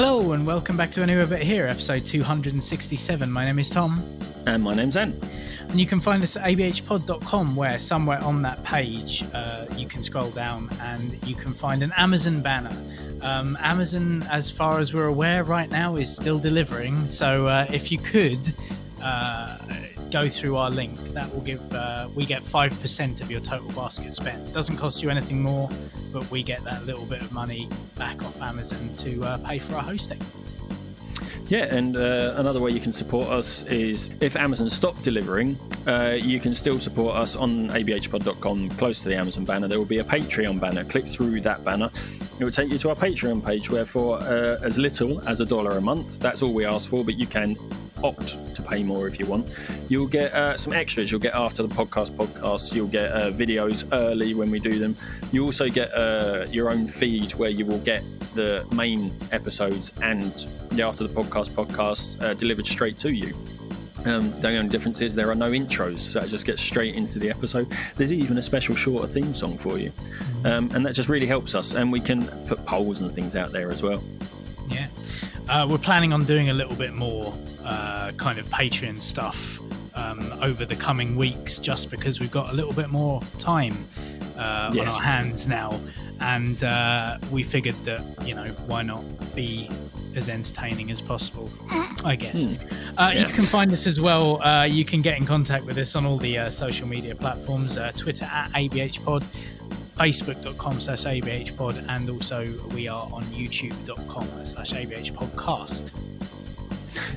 Hello and welcome back to A New Bit Here, episode 267. My name is Tom. And my name's Ant. And you can find us at abhpod.com, where somewhere on that page you can scroll down and you can find an Amazon banner. Amazon, as far as we're aware right now, is still delivering. So if you could go through our link, that will give we get 5% of your total basket spent. It doesn't cost you anything more, but we get that little bit of money back off Amazon to pay for our hosting. Yeah, and another way you can support us is if Amazon stop delivering, you can still support us on abhpod.com. Close to the Amazon banner, there will be a Patreon banner. Click through that banner. It will take you to our Patreon page, where for as little as $1 a month, that's all we ask for, but you can opt to pay more if you want. You'll get some extras. You'll get after the podcasts. You'll get videos early when we do them. You also get your own feed where you will get the main episodes and the after the podcast delivered straight to you. The only difference is there are no intros, so it just gets straight into the episode. There's even a special shorter theme song for you, and that just really helps us, and we can put polls and things out there as well. Yeah, we're planning on doing a little bit more kind of Patreon stuff over the coming weeks, just because we've got a little bit more time on our hands now, and we figured that, you know, why not be as entertaining as possible, I guess. You can find us as well. You can get in contact with us on all the social media platforms, Twitter at ABHpod, Facebook.com/ABHpod, and also we are on YouTube.com/ABHpodcast.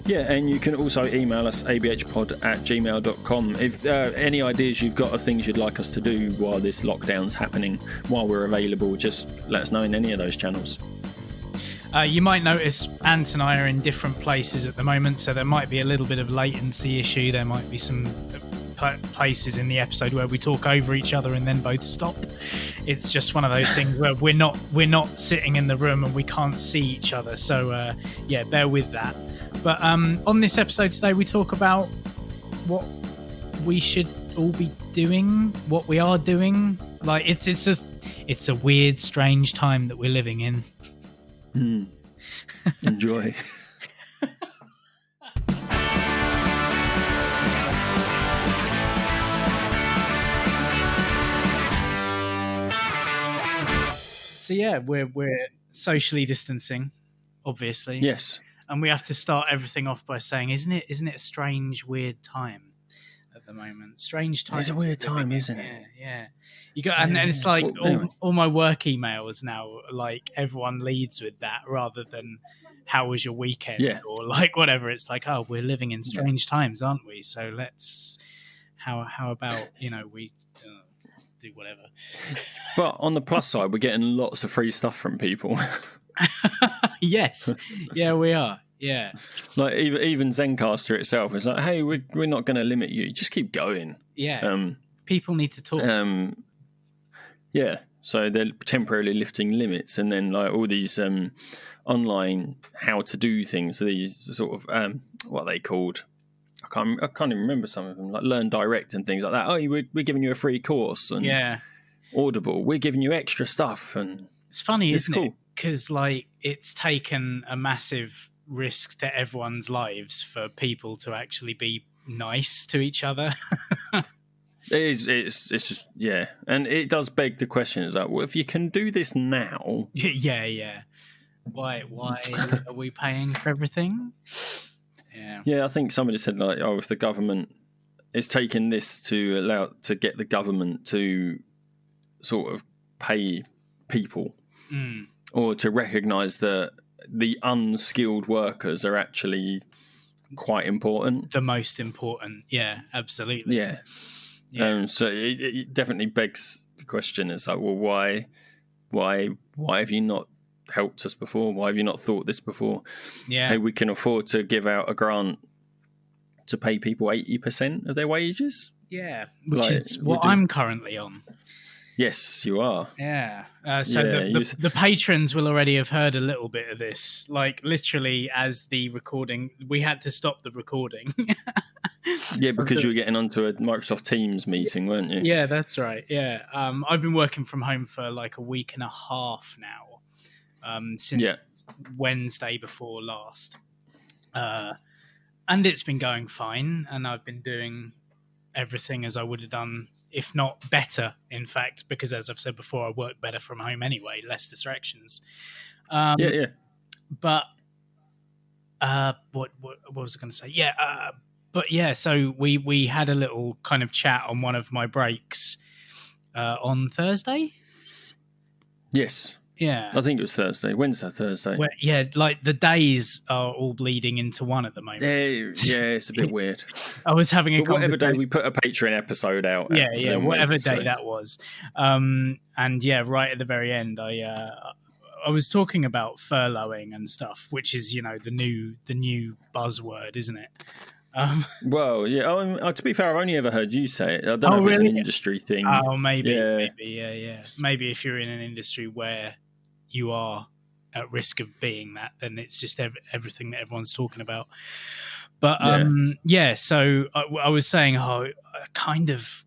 Yeah, and you can also email us abhpod@gmail.com. If any ideas you've got of things you'd like us to do while this lockdown's happening, while we're available, just let us know in any of those channels. You might notice Ant and I are in different places at the moment, so there might be a little bit of latency issue. There might be some places in the episode where we talk over each other and then both stop. It's just one of those things where we're not sitting in the room and we can't see each other. So yeah, bear with that. But on this episode today, we talk about what we should all be doing, what we are doing. Like it's a weird, strange time that we're living in. Enjoy. So yeah, we're socially distancing, obviously. Yes. And we have to start everything off by saying, isn't it a strange, weird time at the moment? Strange time. It's a weird time, isn't it? Yeah. You got, and it's like all my work emails now, like everyone leads with that rather than how was your weekend or like whatever. It's like, oh, we're living in strange times, aren't we? So let's how about, you know, we do whatever. But on the plus side, we're getting lots of free stuff from people. Yes, yeah, we are. Yeah, like even Zencaster itself is like, hey, we're not going to limit you. Just keep going. Yeah, people need to talk. Yeah, so they're temporarily lifting limits, and then like all these online how to do things. So these sort of what are they called? I can't even remember some of them, like Learn Direct and things like that. Oh, we're giving you a free course, and Audible, we're giving you extra stuff, and it's funny, isn't cool. it? Because like it's taken a massive risk to everyone's lives for people to actually be nice to each other. It's just and it does beg the question: is like, well, if you can do this now, why are we paying for everything? Yeah, I think somebody said like, oh, if the government is taking this to get the government to sort of pay people. Or to recognise that the unskilled workers are actually quite important. The most important, yeah, absolutely. Yeah. So it definitely begs the question: is like, well, why have you not helped us before? Why have you not thought this before? Yeah. Hey, we can afford to give out a grant to pay people 80% of their wages. Yeah, which is what I'm currently on. Yes, you are. Yeah. The patrons will already have heard a little bit of this. Like literally, as the recording, we had to stop the recording. Yeah, because you were getting onto a Microsoft Teams meeting, weren't you? Yeah, that's right. Yeah. I've been working from home for like a week and a half now. Since Wednesday before last. And it's been going fine, and I've been doing everything as I would have done, if not better, in fact, because as I've said before, I work better from home anyway, less distractions. Yeah. But what was I going to say? Yeah, but yeah, so we had a little kind of chat on one of my breaks on Thursday. Yes. Yeah, I think it was Wednesday, Thursday. Where, yeah, like the days are all bleeding into one at the moment. Yeah, it's a bit weird. I was having a whatever day we put a Patreon episode out. Yeah, whatever day that was. And yeah, right at the very end, I was talking about furloughing and stuff, which is, you know, the new buzzword, isn't it? Well, yeah. To be fair, I've only ever heard you say it. I don't know if it's an industry thing. Oh, maybe, yeah. Maybe if you're in an industry where you are at risk of being that, then it's just everything that everyone's talking about. But yeah. So I was saying, I kind of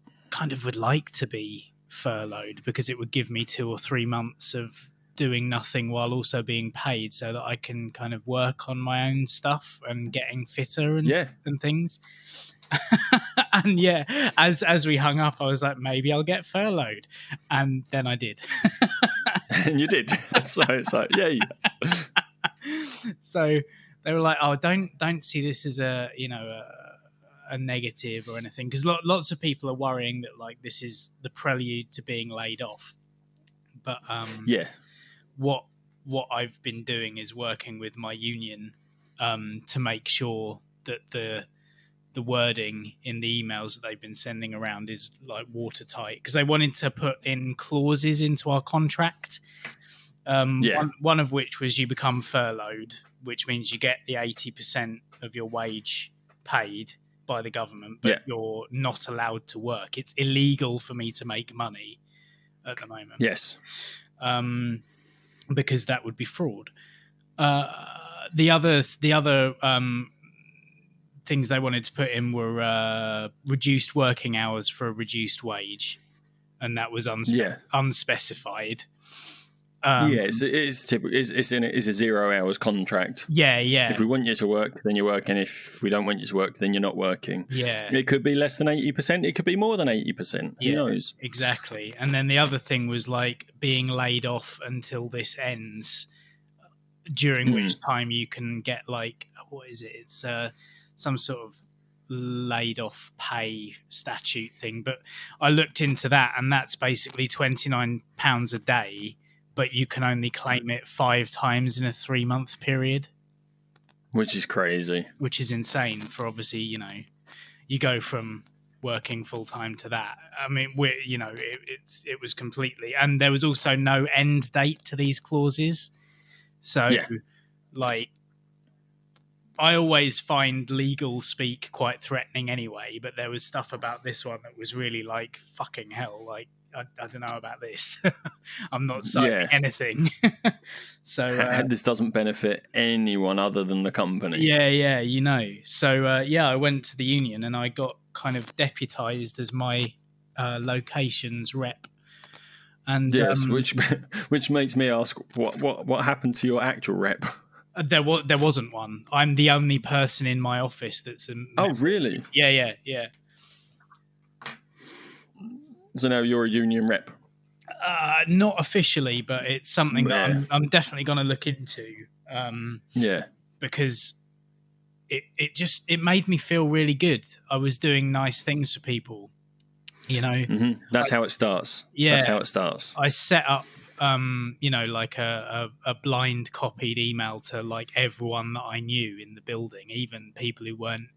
would like to be furloughed because it would give me 2 or 3 months of doing nothing while also being paid, so that I can kind of work on my own stuff and getting fitter and things. And yeah, as we hung up, I was like, maybe I'll get furloughed, and then I did. And you did. So it's like, yeah. So they were like, "Oh, don't see this as a negative or anything," because lots of people are worrying that like this is the prelude to being laid off. But what I've been doing is working with my union to make sure that the wording in the emails that they've been sending around is like watertight, because they wanted to put in clauses into our contract. One of which was you become furloughed, which means you get the 80% of your wage paid by the government, but you're not allowed to work. It's illegal for me to make money at the moment. Yes. Because that would be fraud. The other things they wanted to put in were reduced working hours for a reduced wage, and that was unspecified. It's a 0 hours contract. Yeah. If we want you to work, then you're working. If we don't want you to work, then you're not working. Yeah. It could be less than 80%. It could be more than 80%. Who knows? Exactly. And then the other thing was like being laid off until this ends, during which time you can get like, what is it? It's some sort of laid off pay statute thing. But I looked into that, and that's basically £29 a day, but you can only claim it 5 times in a 3-month period. Which is crazy. Which is insane for, obviously, you know, you go from working full time to that. I mean, it was completely, and there was also no end date to these clauses. So like, I always find legal speak quite threatening anyway, but there was stuff about this one that was really like, fucking hell, like, I don't know about this. I'm not signing anything. So this doesn't benefit anyone other than the company. Yeah, you know. So I went to the union and I got kind of deputized as my locations rep. And yes, which makes me ask, what happened to your actual rep? There wasn't one. I'm the only person in my office that's a. Oh, really? Yeah. So now you're a union rep? Not officially, but it's something that I'm definitely going to look into. Because it made me feel really good. I was doing nice things for people, you know. Mm-hmm. That's how it starts. Yeah, that's how it starts. I set up, like a blind copied email to like everyone that I knew in the building, even people who weren't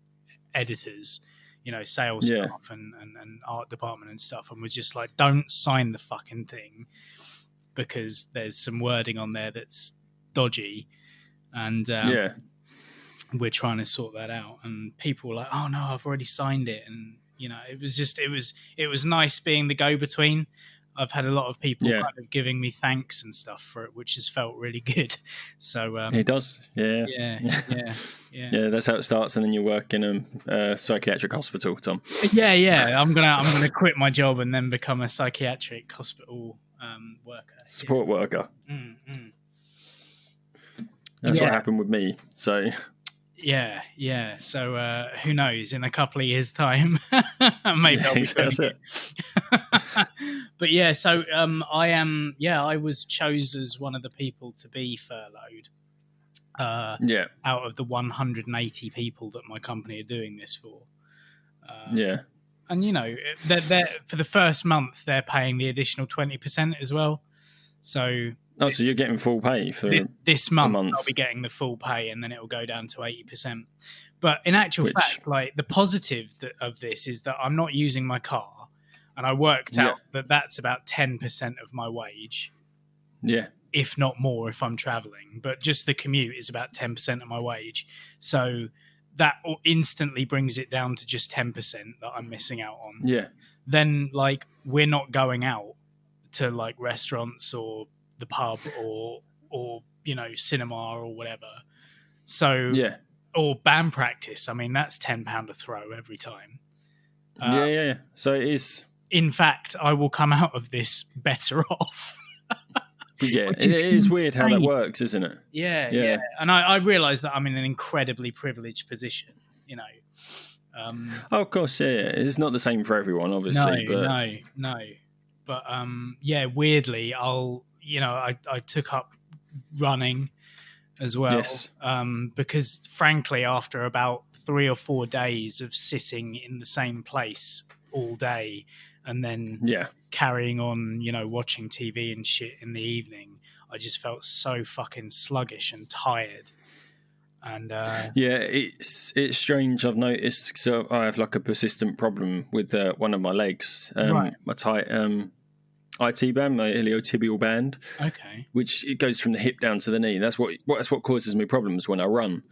editors. You know, sales staff and art department and stuff, and was just like, don't sign the fucking thing because there's some wording on there that's dodgy, and we're trying to sort that out. And people were like, oh no, I've already signed it. And you know, it was nice being the go-between. I've had a lot of people kind of giving me thanks and stuff for it, which has felt really good. So it does, yeah. That's how it starts, and then you work in a psychiatric hospital, Tom. Yeah. I'm gonna quit my job and then become a psychiatric hospital worker, support worker. That's what happened with me. So yeah. So who knows? In a couple of years' time, maybe I'll be doing it. But yeah, so I am. Yeah, I was chosen as one of the people to be furloughed. Out of the 180 people that my company are doing this for. And you know, they're for the first month they're paying the additional 20% as well. So so you're getting full pay for this month. I'll be getting the full pay, and then it will go down to 80%. But in actual fact, like the positive of this is that I'm not using my car, and I worked out that that's about 10% of my wage. Yeah. If not more, if I'm traveling. But just the commute is about 10% of my wage. So that instantly brings it down to just 10% that I'm missing out on. Yeah. Then, like, we're not going out to, like, restaurants or the pub or you know, cinema or whatever. So, or band practice. I mean, that's £10 a throw every time. Yeah. So it is. In fact, I will come out of this better off. Yeah, it is weird how that works, isn't it? Yeah. And I realise that I'm in an incredibly privileged position, you know. Of course, yeah. It's not the same for everyone, obviously. No. But weirdly, I took up running as well. Yes. Because frankly, after about 3 or 4 days of sitting in the same place all day and then carrying on, you know, watching TV and shit in the evening, I just felt so fucking sluggish and tired. And it's strange. I've noticed. So I have like a persistent problem with one of my legs, my IT band, my iliotibial band. Okay. Which it goes from the hip down to the knee. That's what causes me problems when I run.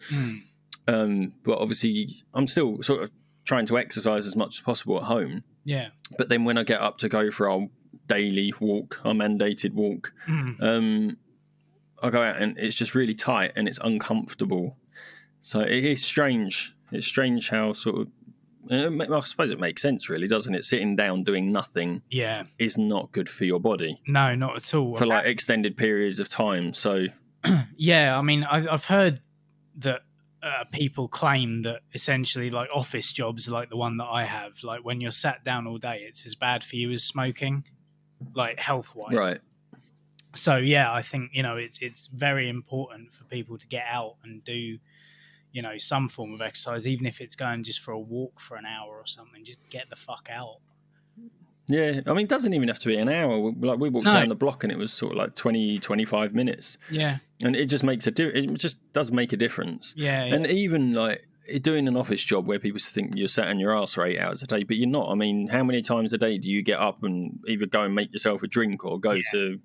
But obviously, I'm still sort of trying to exercise as much as possible at home. Yeah. But then when I get up to go for our daily walk, our mandated walk, I go out and it's just really tight and it's uncomfortable. So it is strange. It's strange how sort of, I suppose it makes sense really, doesn't it? Sitting down doing nothing is not good for your body. No, not at all. For like extended periods of time. So yeah, I mean, I've heard that people claim that essentially like office jobs like the one that I have, like when you're sat down all day, it's as bad for you as smoking, like health-wise. Right. So yeah, I think, you know, it's very important for people to get out and do, you know, some form of exercise, even if it's going just for a walk for an hour or something. Just get the fuck out. Yeah, I mean, it doesn't even have to be an hour. Like we walked around the block and it was sort of like 20, 25 minutes. Yeah. And it just makes it just does make a difference. Yeah. And even like doing an office job where people think you're sat on your arse for 8 hours a day, but you're not. I mean, how many times a day do you get up and either go and make yourself a drink or go to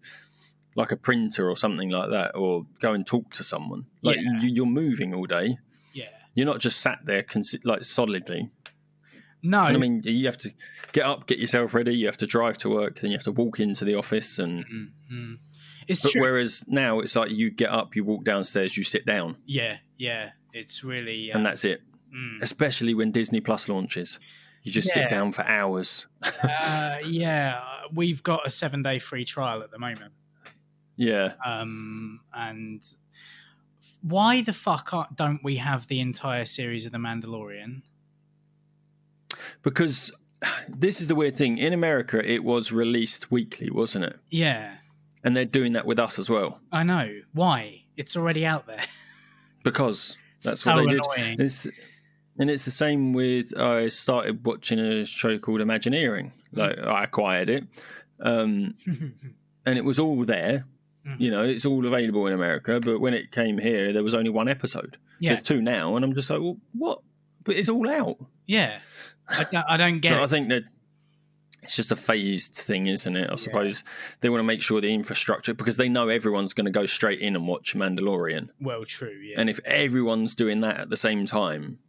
like a printer or something like that, or go and talk to someone? Like you're moving all day. Yeah. You're not just sat there like solidly. No. And I mean, you have to get up, get yourself ready. You have to drive to work, then you have to walk into the office. And it's true. Whereas now it's like you get up, you walk downstairs, you sit down. Yeah. It's really... and that's it. Especially when Disney Plus launches. You just sit down for hours. We've got a 7-day free trial at the moment. Yeah. And why the fuck don't we have the entire series of The Mandalorian? Because this is the weird thing. In America, it was released weekly, wasn't it? Yeah. And they're doing that with us as well. I know. Why? It's already out there. Because that's so what they annoying. did. And it's the same with, I started watching a show called Imagineering. Like, I acquired it. And it was all there. You know, it's all available in America. But when it came here, there was only 1 episode. Yeah. There's 2 now. And I'm just like, well, what? But it's all out. Yeah. I don't get it. I think that it's just a phased thing, isn't it? I suppose they want to make sure the infrastructure, because they know everyone's going to go straight in and watch Mandalorian. Well, true, yeah. And if everyone's doing that at the same time,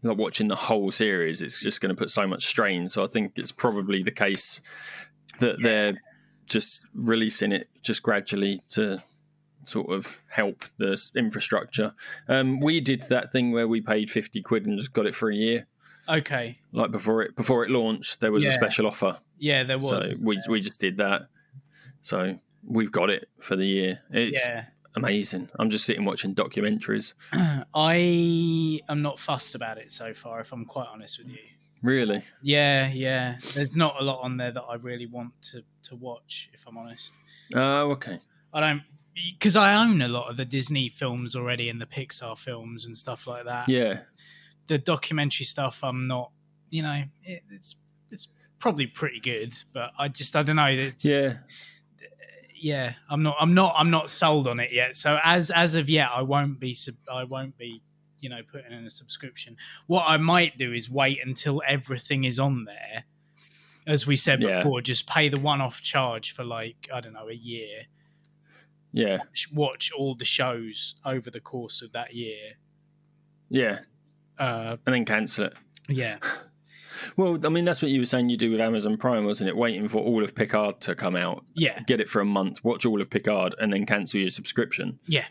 like watching the whole series, it's just going to put so much strain. So I think it's probably the case that they're just releasing it just gradually to sort of help the infrastructure. We did that thing where we paid 50 quid and just got it for a year. Okay. Like before it launched, there was a special offer. Yeah, there was. So we just did that. So we've got it for the year. amazing. I'm just sitting watching documentaries. I am not fussed about it so far, if I'm quite honest with you. Really? Yeah. There's not a lot on there that I really want to watch, if I'm honest. Oh, okay. I don't, because I own a lot of the Disney films already and the Pixar films and stuff like that. Yeah. The documentary stuff, I'm not. It's probably pretty good, but I don't know. Yeah. I'm not sold on it yet. So as of yet, I won't be putting in a subscription. What I might do is wait until everything is on there. As we said before, just pay the one-off charge for a year. Yeah. Watch all the shows over the course of that year. Yeah. And then cancel it. Yeah. Well, I mean, that's what you were saying you do with Amazon Prime, wasn't it? Waiting for all of Picard to come out. Yeah. Get it for a month, watch all of Picard, and then cancel your subscription. Yeah.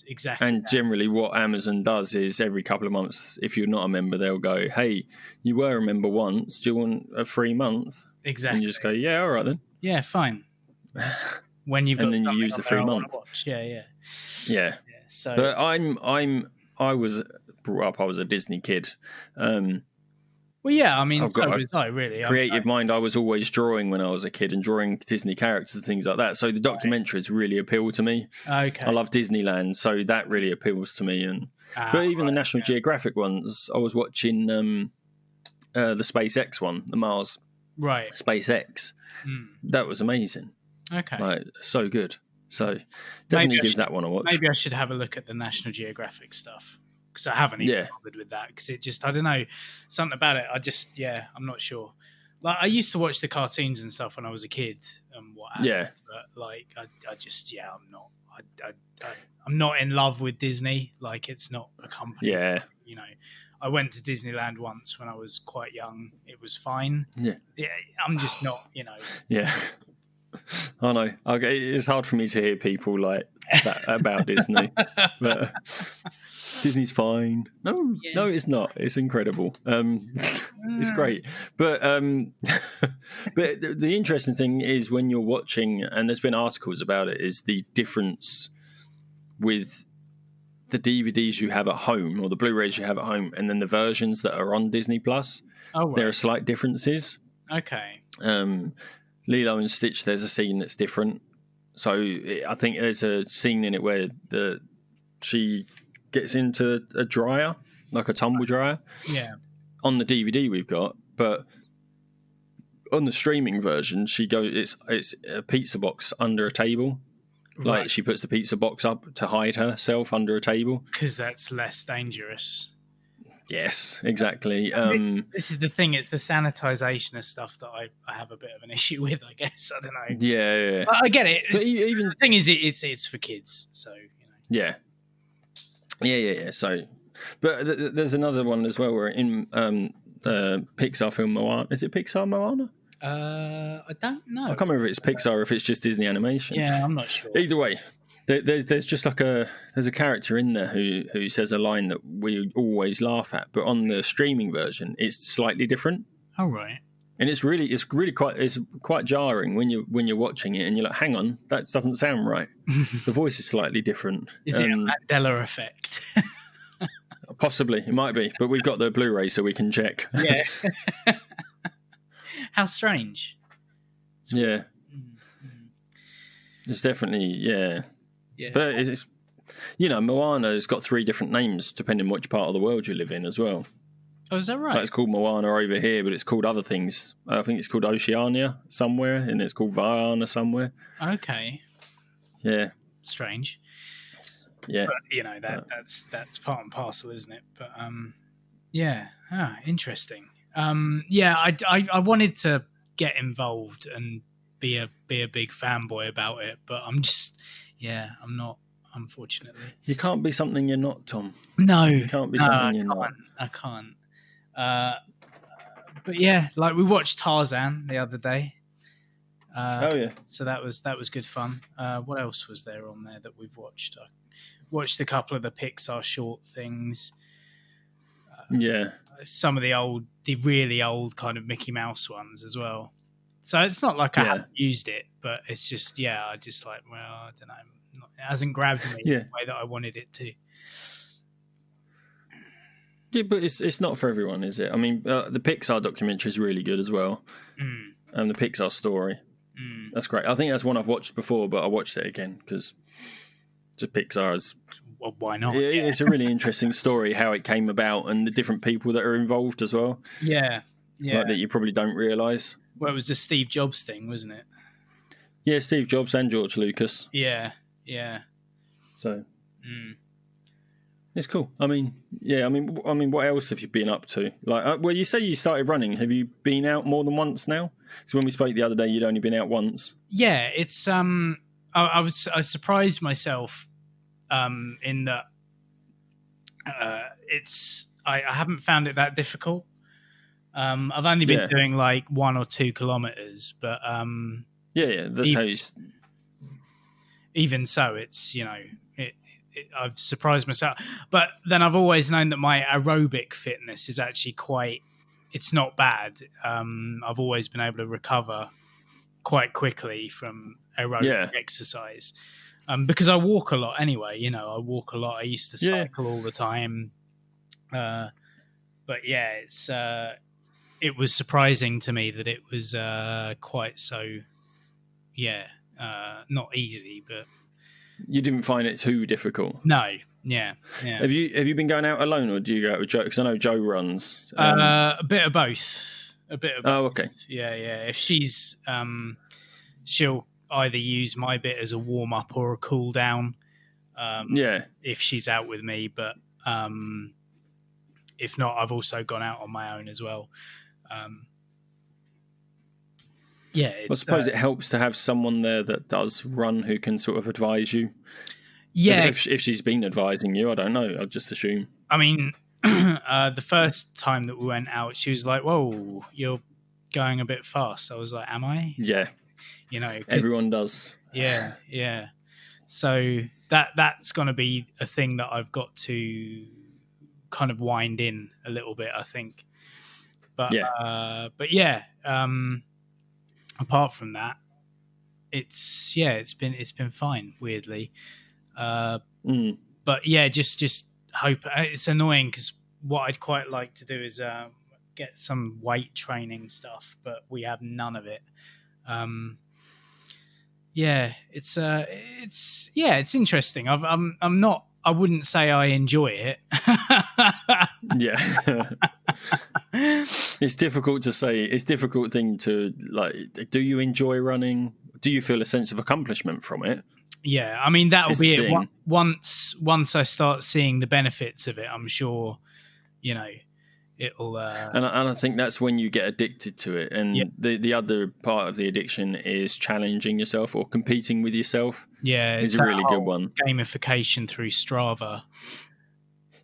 Exactly. And generally what Amazon does is every couple of months, if you're not a member, they'll go, hey, you were a member once. Do you want a free month? Exactly. And you just go, yeah, all right then. Yeah, fine. When you've got and then you use the free month. Yeah. So, but I was brought up. I was a Disney kid. Well, yeah, I mean, I've got so was I, really. Creative mind. I was always drawing when I was a kid and drawing Disney characters and things like that. So the documentaries really appeal to me. Okay. I love Disneyland, so that really appeals to me. But even the National Geographic ones, I was watching the SpaceX one, the Mars SpaceX. That was amazing. Okay. So good. So definitely give that one a watch. Maybe I should have a look at the National Geographic stuff. Because I haven't even bothered with that. Because it just, I don't know, something about it. I'm not sure. Like, I used to watch the cartoons and stuff when I was a kid and what have you, but I'm not. I'm not in love with Disney. Like, it's not a company. Yeah. I went to Disneyland once when I was quite young. It was fine. Yeah. I'm just not. Yeah. I know. Okay, it's hard for me to hear people like that about Disney, but Disney's fine. No, it's not. It's incredible. It's great, but but the interesting thing is when you're watching, and there's been articles about it, is the difference with the DVDs you have at home or the Blu-rays you have at home, and then the versions that are on Disney Plus. Oh, right. There are slight differences. Okay. Lilo and Stitch, there's a scene that's different. So I think there's a scene in it where she gets into a dryer, like a tumble dryer. Yeah. On the DVD we've got, but on the streaming version, she goes. It's a pizza box under a table. Right. Like she puts the pizza box up to hide herself under a table because that's less dangerous. Yes, exactly. This is the thing. It's the sanitization of stuff that I have a bit of an issue with, I guess. I don't know. Yeah. But I get it. But even the thing is, it's for kids, so Yeah. So, but there's another one as well. Where in Pixar film Moana. Is it Pixar Moana? I don't know. I can't remember if it's Pixar or if it's just Disney Animation. Yeah, I'm not sure. Either way. There's just like there's a character in there who says a line that we always laugh at, but on the streaming version it's slightly different. Oh right. And it's quite jarring when you're watching it and you're like, hang on, that doesn't sound right. The voice is slightly different. Is it a Mandela effect? Possibly, it might be, but we've got the Blu-ray so we can check. Yeah. How strange. Yeah. It's definitely Yeah. But it's Moana's got 3 different names depending on which part of the world you live in as well. Oh, is that right? Like it's called Moana over here, but it's called other things. I think it's called Oceania somewhere, and it's called Vaiana somewhere. Okay. Yeah. Strange. Yeah. But, that's part and parcel, isn't it? But interesting. I wanted to get involved and be a big fanboy about it, but I'm just I'm not, unfortunately. You can't be something you're not, Tom. No. You can't be something you're not. I can't. But yeah, like we watched Tarzan the other day. So that was good fun. What else was there on there that we've watched? I watched a couple of the Pixar short things. Some of the really old kind of Mickey Mouse ones as well. So it's not like I haven't used it, but it's just I just like, well, I don't know, It hasn't grabbed me Yeah. the way that I wanted it to. Yeah, but it's not for everyone, is it? I mean, the Pixar documentary is really good as well. The Pixar story. That's great. I think that's one I've watched before, but I watched it again because just Pixar is. Well, why not? It's a really interesting story how it came about and the different people that are involved as well. Yeah. Like that you probably don't realise. Well, it was the Steve Jobs thing, wasn't it? Yeah, Steve Jobs and George Lucas. Yeah. So it's cool. I mean, what else have you been up to? Like, well, you say you started running. Have you been out more than once now? Because when we spoke the other day, you'd only been out once. Yeah, it's I surprised myself in that I haven't found it that difficult. I've only been doing like 1 or 2 kilometers, but that's how you. Even so, it's I've surprised myself. But then I've always known that my aerobic fitness is actually it's not bad. I've always been able to recover quite quickly from aerobic exercise. Because I walk a lot anyway, I walk a lot. I used to cycle all the time. But yeah, it was surprising to me that it was quite so, not easy, but you didn't find it too difficult. No, yeah. Have you been going out alone, or do you go out with Joe? Because I know Joe runs. A bit of both. Oh, okay. Yeah. If she's, she'll either use my bit as a warm up or a cool down. If she's out with me, but if not, I've also gone out on my own as well. I suppose it helps to have someone there that does run who can sort of advise you. Yeah. If she's been advising you, I don't know. I'll just assume. I mean, the first time that we went out, she was like, "Whoa, you're going a bit fast." I was like, "Am I?" Yeah. Everyone does. Yeah. So that's going to be a thing that I've got to kind of wind in a little bit, I think. But apart from that, it's been fine. Weirdly, but yeah, just hope. It's annoying because what I'd quite like to do is get some weight training stuff, but we have none of it. It's interesting. I'm not. I wouldn't say I enjoy it. Yeah. It's difficult to say. It's a difficult thing to like. Do you enjoy running? Do you feel a sense of accomplishment from it? Yeah, I mean that'll be it. Once I start seeing the benefits of it, I'm sure, it'll. And I think that's when you get addicted to it. And the other part of the addiction is challenging yourself or competing with yourself. Yeah, it's a really good one. Gamification through Strava.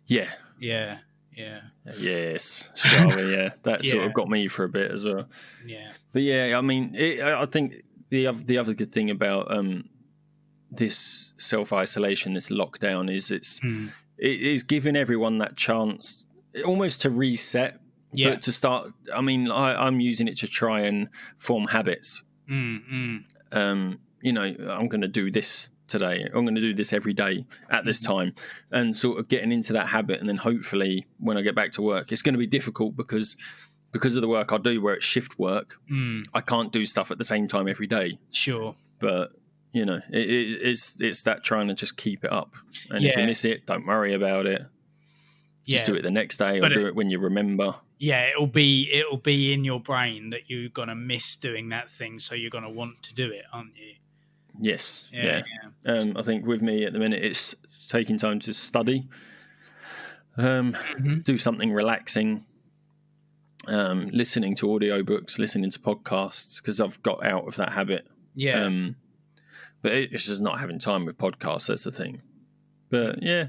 Yeah. Yes, Strava. Yeah, that sort of got me for a bit as well. Yeah, but I mean, I think the other good thing about this self-isolation, this lockdown, is it is giving everyone that chance almost to reset, but to start. I mean, I'm using it to try and form habits. I'm going to do this today. I'm going to do this every day at this time, and sort of getting into that habit. And then hopefully when I get back to work, it's going to be difficult because of the work I do where it's shift work. I can't do stuff at the same time every day. Sure. But it's that trying to just keep it up. And if you miss it, don't worry about it. Just do it the next day, or do it when you remember. Yeah, it'll be in your brain that you're going to miss doing that thing, so you're going to want to do it, aren't you? Yes, yeah. I think with me at the minute, it's taking time to study, do something relaxing, listening to audiobooks, listening to podcasts, because I've got out of that habit. Yeah. But it's just not having time with podcasts, that's the thing. But yeah,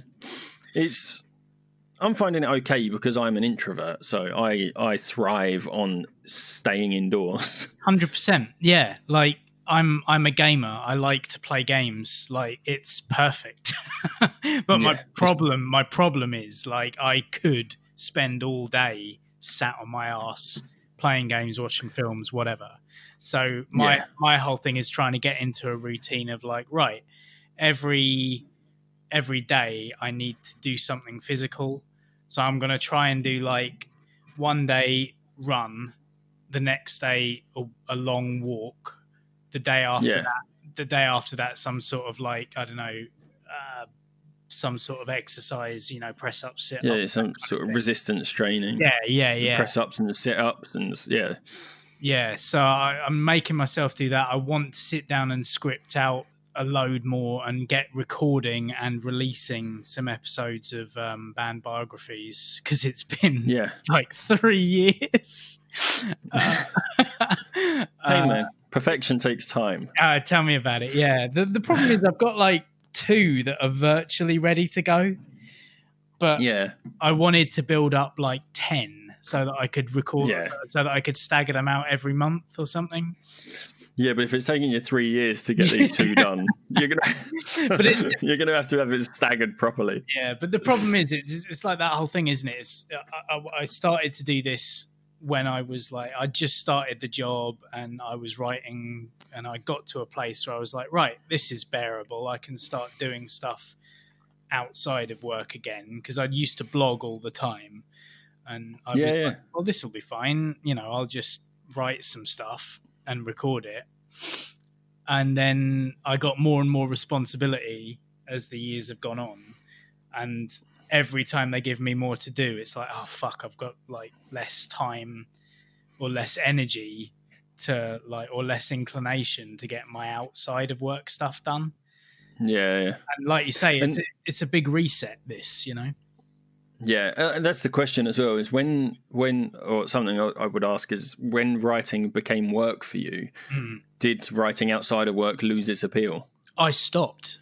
I'm finding it okay because I'm an introvert, so I thrive on staying indoors. 100%. Yeah, like I'm a gamer. I like to play games. Like it's perfect. But my problem is like I could spend all day sat on my ass playing games, watching films, whatever. So my whole thing is trying to get into a routine of like, right, every day I need to do something physical. So I'm going to try and do like one day run, the next day a long walk, the day after that some sort of like, I don't know, some sort of exercise, press up, sit up, some sort of resistance training. Press ups and sit ups and so I'm making myself do that. I want to sit down and script out a load more and get recording and releasing some episodes of band biographies, because it's been like 3 years. Hey man, perfection takes time. Tell me about it. The problem is I've got like 2 that are virtually ready to go, but I wanted to build up like 10 so that I could record, so that I could stagger them out every month or something. Yeah, but if it's taking you 3 years to get these 2 done, you're gonna have to have it staggered properly. Yeah, but the problem is, it's like that whole thing, isn't it? I started to do this when I was like, I just started the job and I was writing, and I got to a place where I was like, right, this is bearable. I can start doing stuff outside of work again, because I used to blog all the time, and I was like, well, this will be fine. I'll just write some stuff and record it. And then I got more and more responsibility as the years have gone on, and every time they give me more to do, it's like, oh fuck, I've got like less time or less energy to like, or less inclination to get my outside of work stuff done. And like you say, it's a big reset, this, and that's the question as well, is when or something I would ask is, when writing became work for you, did writing outside of work lose its appeal? I stopped.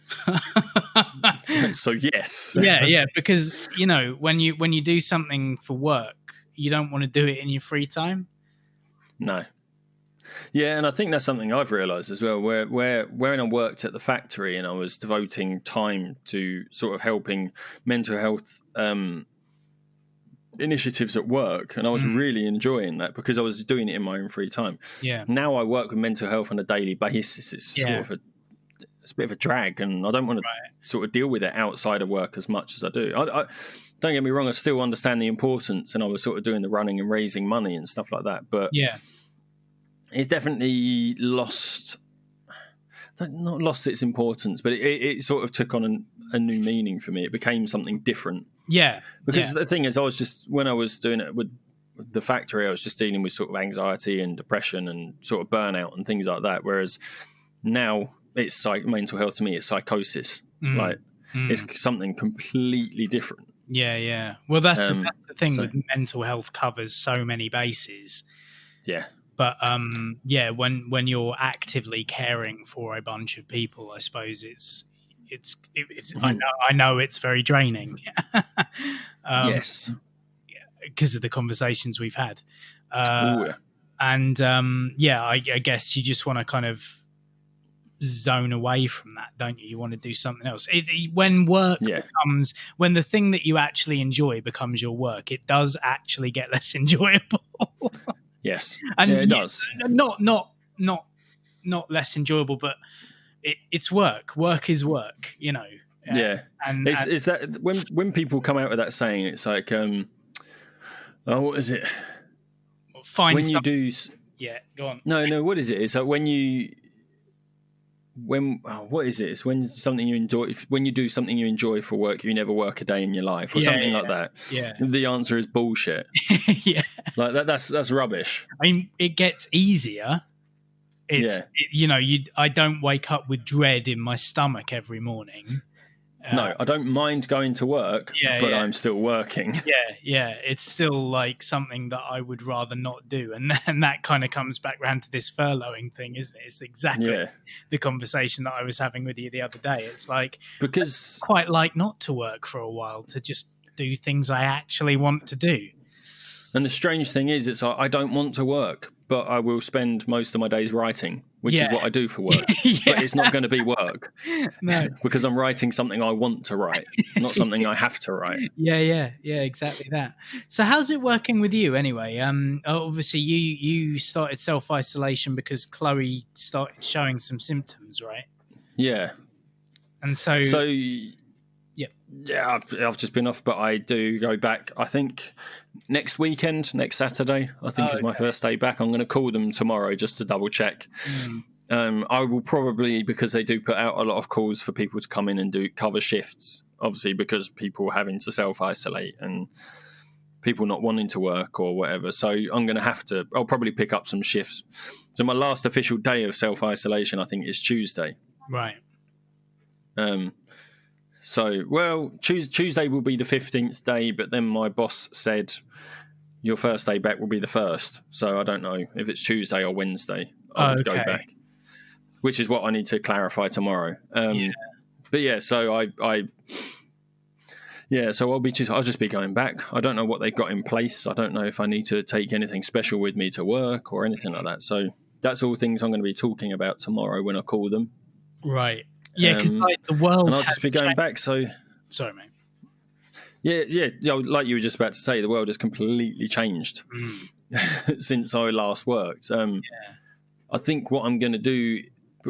So yes. Because when you do something for work, you don't want to do it in your free time. No. Yeah, and I think that's something I've realised as well, where when I worked at the factory and I was devoting time to sort of helping mental health initiatives at work, and I was really enjoying that because I was doing it in my own free time. Now I work with mental health on a daily basis. It's sort of it's a bit of a drag, and I don't want to sort of deal with it outside of work as much as I do. I don't get me wrong, I still understand the importance, and I was sort of doing the running and raising money and stuff like that, but it's definitely not lost its importance, but it sort of took on a new meaning for me. It became something different. Because the thing is, when I was doing it with the factory, I was just dealing with sort of anxiety and depression and sort of burnout and things like that. Whereas now it's mental health to me, it's psychosis. It's something completely different. Well, that's the thing with mental health, covers so many bases. But when you're actively caring for a bunch of people, I suppose it's I know it's very draining. Because of the conversations we've had. And I guess you just want to kind of zone away from that, don't you? You want to do something else. When work becomes, when the thing that you actually enjoy becomes your work, it does actually get less enjoyable. And it does. Not less enjoyable, but it's work. Work is work, And it's that when people come out with that saying, it's like, what is it? Find when you do. Go on. No. What is it? It's like what is it? It's when something you enjoy. When you do something you enjoy for work, you never work a day in your life, or something like that. The answer is bullshit. Like that's rubbish. I mean, it gets easier. I don't wake up with dread in my stomach every morning. No, I don't mind going to work, but I'm still working. It's still like something that I would rather not do. And that kind of comes back around to this furloughing thing, isn't it? It's exactly the conversation that I was having with you the other day. It's like, because I quite like not to work for a while, to just do things I actually want to do. And the strange thing is, it's like, I don't want to work, but I will spend most of my days writing, which is what I do for work. But it's not going to be work. No. Because I'm writing something I want to write, not something I have to write. Yeah, exactly that. So how's it working with you anyway? Obviously, you started self-isolation because Chloe started showing some symptoms, right? Yeah. And so, So yeah. yeah, I've just been off, but I do go back. I think next weekend, next Saturday, I think is my first day back. I'm going to call them tomorrow just to double check. I will probably, because they do put out a lot of calls for people to come in and do cover shifts, obviously because people having to self-isolate and people not wanting to work or whatever. So I'm going to I'll probably pick up some shifts. So my last official day of self-isolation, I think, is Tuesday. Right. So, well, Tuesday will be the 15th day, but then my boss said your first day back will be the 1st. So I don't know if it's Tuesday or Wednesday. I would go back, which is what I need to clarify tomorrow. But yeah, so so I'll just be going back. I don't know what they've got in place. I don't know if I need to take anything special with me to work or anything like that. So that's all things I'm going to be talking about tomorrow when I call them. Right. Yeah, because the world. And I'll just be going back. So sorry, mate. Yeah. Like you were just about to say, the world has completely changed since I last worked. I think what I'm going to do,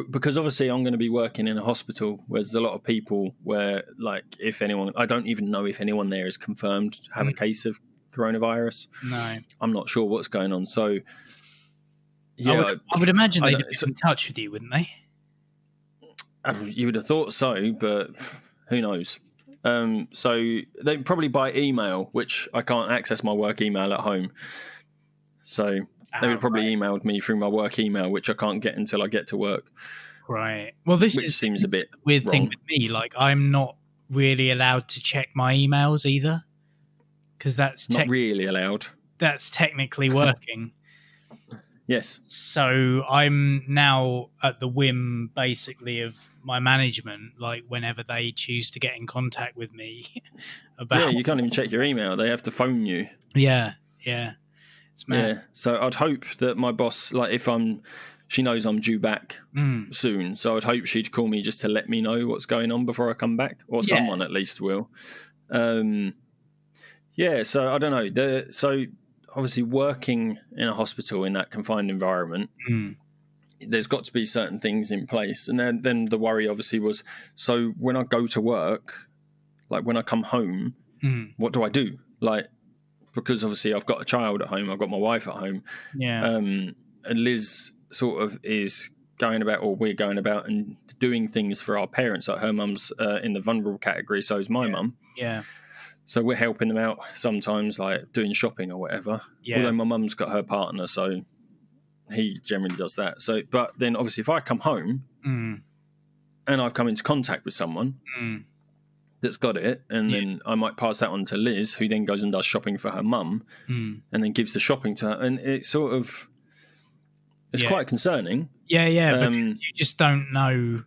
because obviously I'm going to be working in a hospital where there's a lot of people where, like, I don't even know if anyone there is confirmed to have a case of coronavirus. No. I'm not sure what's going on. So, yeah. I would imagine they'd be in touch with you, wouldn't they? You would have thought so, but who knows? So they probably by email, which I can't access my work email at home. So they would probably emailed me through my work email, which I can't get until I get to work. Right. Well, this seems a bit weird wrong. thing with me. Like, I'm not really allowed to check my emails either, because that's not really allowed. That's technically working. Yes. So I'm now at the whim, basically, of my management. Like, whenever they choose to get in contact with me about, you can't even check your email. They have to phone you. Yeah. It's mad. Yeah. So I'd hope that my boss, like, she knows I'm due back soon. So I'd hope she'd call me just to let me know what's going on before I come back, or someone at least will. So I don't know. So obviously working in a hospital in that confined environment, there's got to be certain things in place. And then the worry obviously was, so when I go to work, like when I come home, what do I do? Like, because obviously I've got a child at home, I've got my wife at home. Yeah. And Liz sort of is going about, or we're going about and doing things for our parents. Like her mum's in the vulnerable category, so is my mum. Yeah. So we're helping them out sometimes, like doing shopping or whatever. Yeah. Although my mum's got her partner, so he generally does that. So, but then obviously if I come home and I've come into contact with someone that's got it, and then I might pass that on to Liz, who then goes and does shopping for her mum and then gives the shopping to her. And it's sort of, it's quite concerning. Yeah. Because you just don't know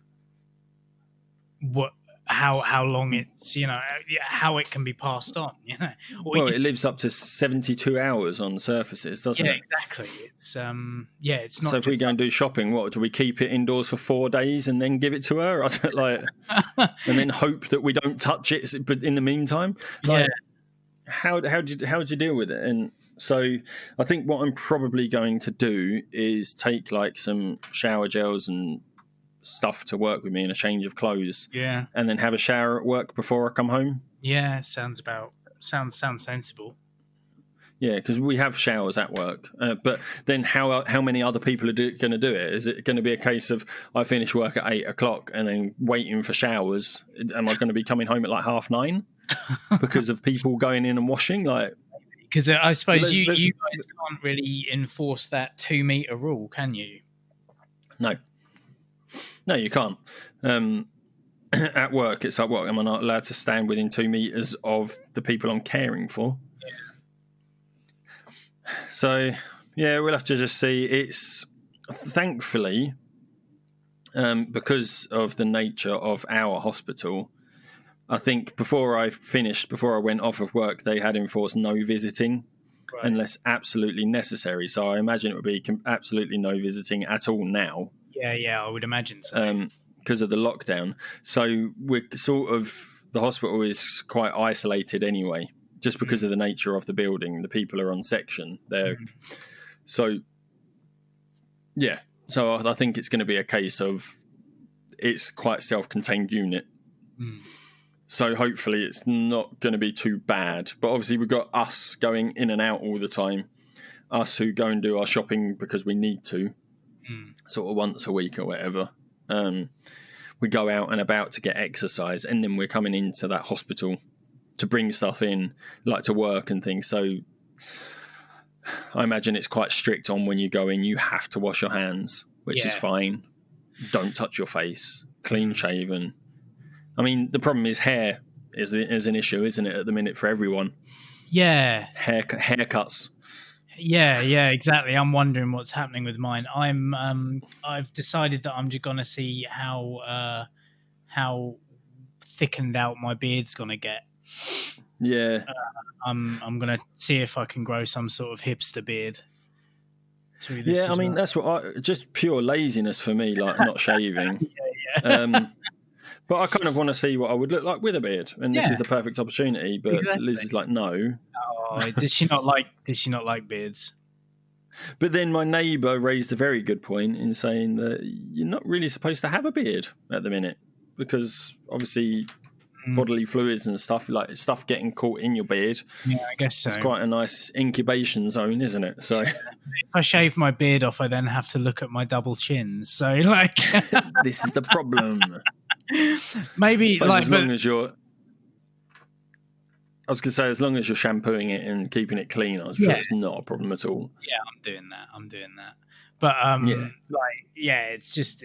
how long it's, how it can be passed on, Well, it lives up to 72 hours on surfaces, doesn't it? Yeah, exactly. It's it's not. So if we go and do shopping, what do we keep it indoors for 4 days and then give it to her? I don't like, and then hope that we don't touch it. But in the meantime, how do you deal with it? And so I think what I'm probably going to do is take like some shower gels and stuff to work with me and a change of clothes, and then have a shower at work before I come home. Sounds sensible. Yeah, because we have showers at work, but then how many other people are going to do it? Is it going to be a case of I finish work at 8 o'clock and then waiting for showers? Am I going to be coming home at like 9:30 because of people going in and washing? Like, because I suppose you guys can't really enforce that 2 meter rule, can you? No, you can't. At work, it's like, what, am I not allowed to stand within 2 meters of the people I'm caring for? Yeah. So, we'll have to just see. It's thankfully, because of the nature of our hospital, I think before I went off of work, they had enforced no visiting unless absolutely necessary. So I imagine it would be absolutely no visiting at all now. Yeah, I would imagine so. Because of the lockdown. So we're the hospital is quite isolated anyway, just because of the nature of the building. The people are on section there. So I think it's going to be a case of it's quite a self-contained unit. So hopefully it's not going to be too bad. But obviously we've got us going in and out all the time. Us who go and do our shopping because we need to, sort of once a week or whatever. We go out and about to get exercise, and then we're coming into that hospital to bring stuff in, like to work and things. So I imagine it's quite strict on when you go in, you have to wash your hands, which is fine. Don't touch your face, clean shaven. I mean, the problem is hair is an issue, isn't it, at the minute for everyone? Yeah. Haircuts. Yeah, exactly. I'm wondering what's happening with mine. I've decided that I'm just gonna see how thickened out my beard's gonna get. Yeah. I'm gonna see if I can grow some sort of hipster beard through this. Yeah, I mean that's just pure laziness for me, like not shaving. But I kind of want to see what I would look like with a beard, and this is the perfect opportunity. But Liz is like, no. Oh, does she not like beards? But then my neighbour raised a very good point in saying that you're not really supposed to have a beard at the minute because obviously bodily fluids and stuff, like stuff getting caught in your beard. Yeah, I guess so. It's quite a nice incubation zone, isn't it? So if I shave my beard off, I then have to look at my double chins. So like, this is the problem. Maybe like, as long as you're. I was going to say, as long as you're shampooing it and keeping it clean, I'm sure it's not a problem at all. Yeah, I'm doing that. But it's just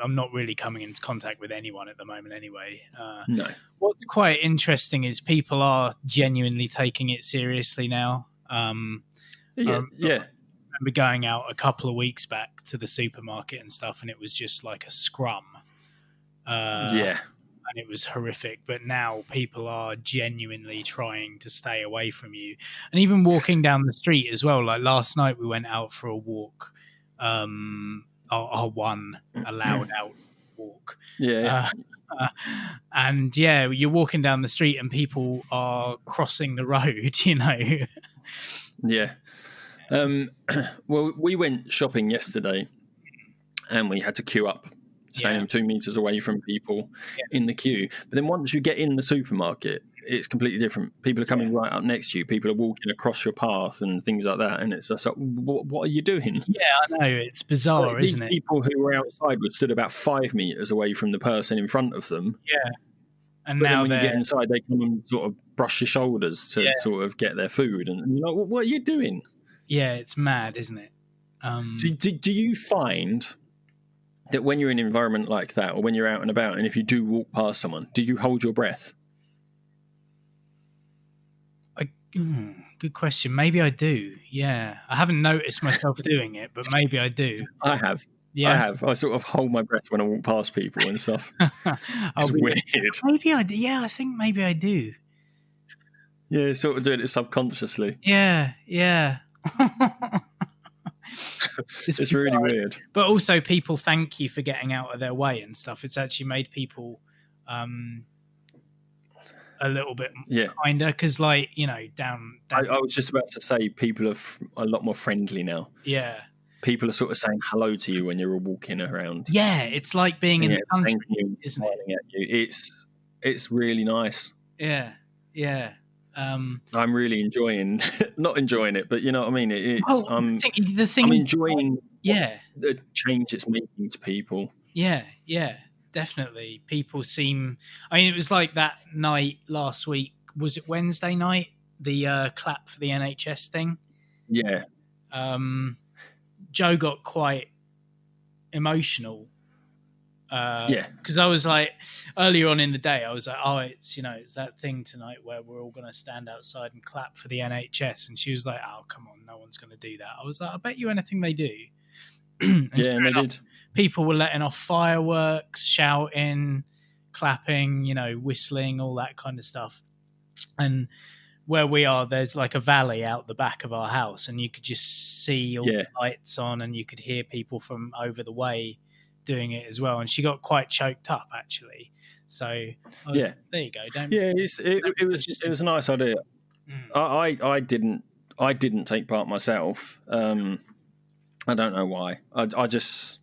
I'm not really coming into contact with anyone at the moment anyway. No. What's quite interesting is people are genuinely taking it seriously now. I remember going out a couple of weeks back to the supermarket and stuff, and it was just like a scrum. And it was horrific. But now people are genuinely trying to stay away from you. And even walking down the street as well. Like last night we went out for a walk. Our one allowed out walk. And you're walking down the street and people are crossing the road, you know. Well, we went shopping yesterday and we had to queue up, standing 2 meters away from people in the queue. But then once you get in the supermarket, it's completely different. People are coming right up next to you. People are walking across your path and things like that. And it's just like, what are you doing? Yeah, I know. It's bizarre, isn't it? People who were outside were stood about 5 meters away from the person in front of them. Yeah. And but now then when you get inside, they come and sort of brush your shoulders to sort of get their food. And you're like, what are you doing? Yeah, it's mad, isn't it? Do you find that when you're in an environment like that, or when you're out and about, and if you do walk past someone, do you hold your breath? Good question. Maybe I do. Yeah, I haven't noticed myself doing it, but maybe I do. I have. Yeah, I have. I sort of hold my breath when I walk past people and stuff. It's weird. Maybe I do. Yeah, I think maybe I do. Yeah, sort of doing it subconsciously. Yeah. It's really weird. But also people thank you for getting out of their way and stuff. It's actually made people a little bit kinder because, like, you know, down I was just about to say people are a lot more friendly now. Yeah. People are sort of saying hello to you when you're walking around. Yeah, it's like being in the country, isn't it? At you. It's really nice. Yeah. I'm really not enjoying it, but you know what I mean. I'm enjoying the change it's making to people. Yeah, definitely. People seem. I mean, it was like that night last week. Was it Wednesday night? The clap for the NHS thing. Yeah. Joe got quite emotional. Because I was like, earlier on in the day, I was like, oh, it's that thing tonight where we're all going to stand outside and clap for the NHS. And she was like, oh, come on, no one's going to do that. I was like, I bet you anything they do. And they did. People were letting off fireworks, shouting, clapping, whistling, all that kind of stuff. And where we are, there's like a valley out the back of our house, and you could just see all the lights on, and you could hear people from over the way doing it as well. And she got quite choked up, actually. So there you go. It was a nice idea. I didn't take part myself. I don't know why. I just,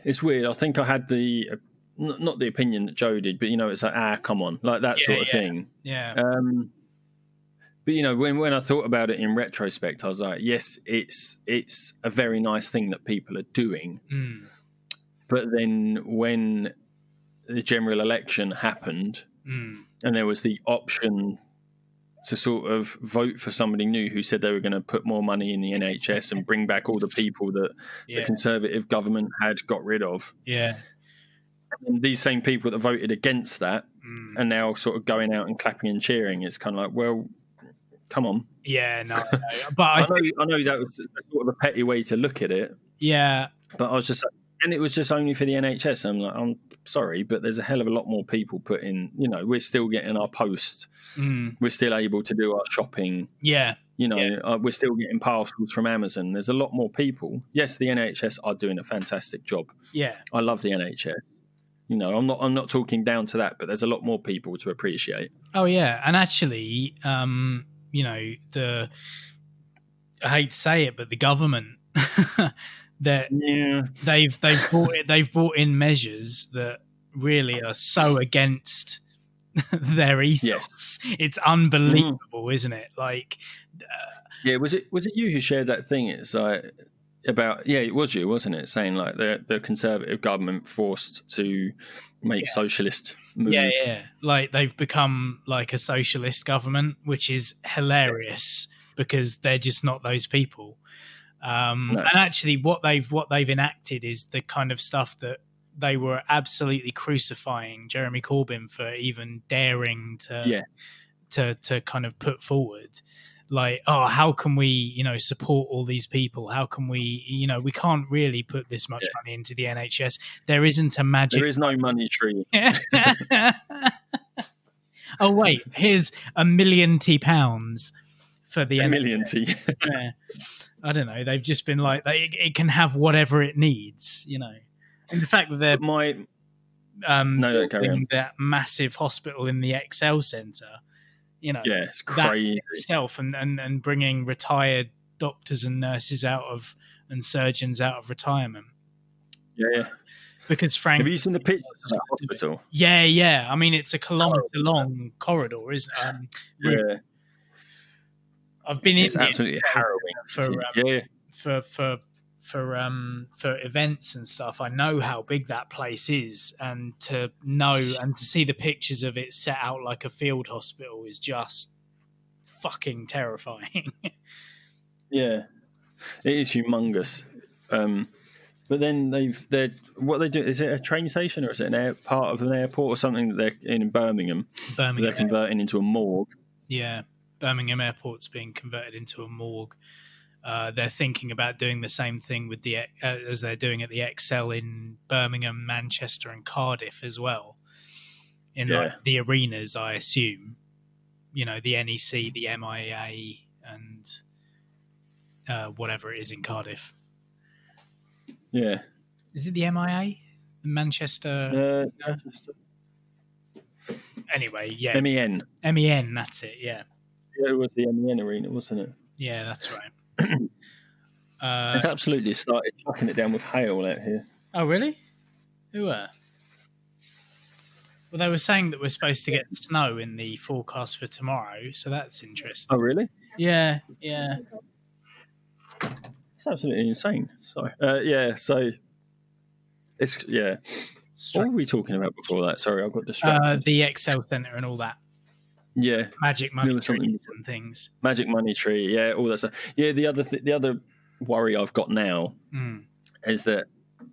it's weird. I think I had the not the opinion that Joe did, but it's like, come on, like that sort of thing. Yeah. But when I thought about it in retrospect, I was like, yes, it's a very nice thing that people are doing. But then when the general election happened, and there was the option to sort of vote for somebody new who said they were going to put more money in the NHS and bring back all the people that the Conservative government had got rid of. Yeah. And these same people that voted against that are now sort of going out and clapping and cheering. It's kind of like, well, come on. Yeah, no. But I know that was sort of a petty way to look at it. Yeah. But I was just, and it was just only for the NHS. I'm like, I'm sorry, but there's a hell of a lot more people put in. We're still getting our post. We're still able to do our shopping. Yeah. We're still getting parcels from Amazon. There's a lot more people. Yes, the NHS are doing a fantastic job. Yeah. I love the NHS. I'm not talking down to that, but there's a lot more people to appreciate. Oh yeah, and actually, I hate to say it, but the government they've brought in measures that really are so against their ethos. Yes. It's unbelievable, isn't it? Like, was it you who shared that thing? It's like about it was you, wasn't it? Saying like the Conservative government forced to make socialist moves. Yeah. Like they've become like a socialist government, which is hilarious because they're just not those people. No. And actually, what they've enacted is the kind of stuff that they were absolutely crucifying Jeremy Corbyn for even daring to kind of put forward. Like, how can we, support all these people? How can we, we can't really put this much money into the NHS. There isn't a magic. There is no money tree. Oh wait, here's £1 million for the $1 million. Yeah. I don't know. They've just been like, it can have whatever it needs, And the fact that they're building that massive hospital in the Excel Centre, it's crazy itself, and bringing retired doctors and nurses and surgeons out of retirement. Yeah. Because frankly, have you seen the pictures of that hospital? Yeah. I mean, it's a kilometre-long corridor, isn't it? Yeah. I've been it's absolutely harrowing for events and stuff. I know how big that place is, and to know and to see the pictures of it set out like a field hospital is just fucking terrifying. Yeah, it is humongous. But then what they do, is it a train station or is it part of an airport or something that they're in Birmingham? They're converting into a morgue. Yeah, Birmingham Airport's being converted into a morgue. They're thinking about doing the same thing with as they're doing at the Excel in Birmingham, Manchester, and Cardiff as well. In like the arenas, I assume. The NEC, the MIA, and whatever it is in Cardiff. Yeah. Is it the MIA? The Manchester? Manchester. Anyway, yeah. MEN. MEN, that's it, yeah. Yeah, it was the MEN arena, wasn't it? Yeah, that's right. It's absolutely started chucking it down with hail out here. Oh, really? Who were? Well, they were saying that we're supposed to get snow in the forecast for tomorrow, so that's interesting. Oh, really? Yeah. It's absolutely insane. Sorry. So it's What were we talking about before that? Sorry, I got distracted. The Excel Centre and all that. Yeah, magic money trees and things. Magic money tree, yeah, all that stuff. Yeah, the other worry I've got now is that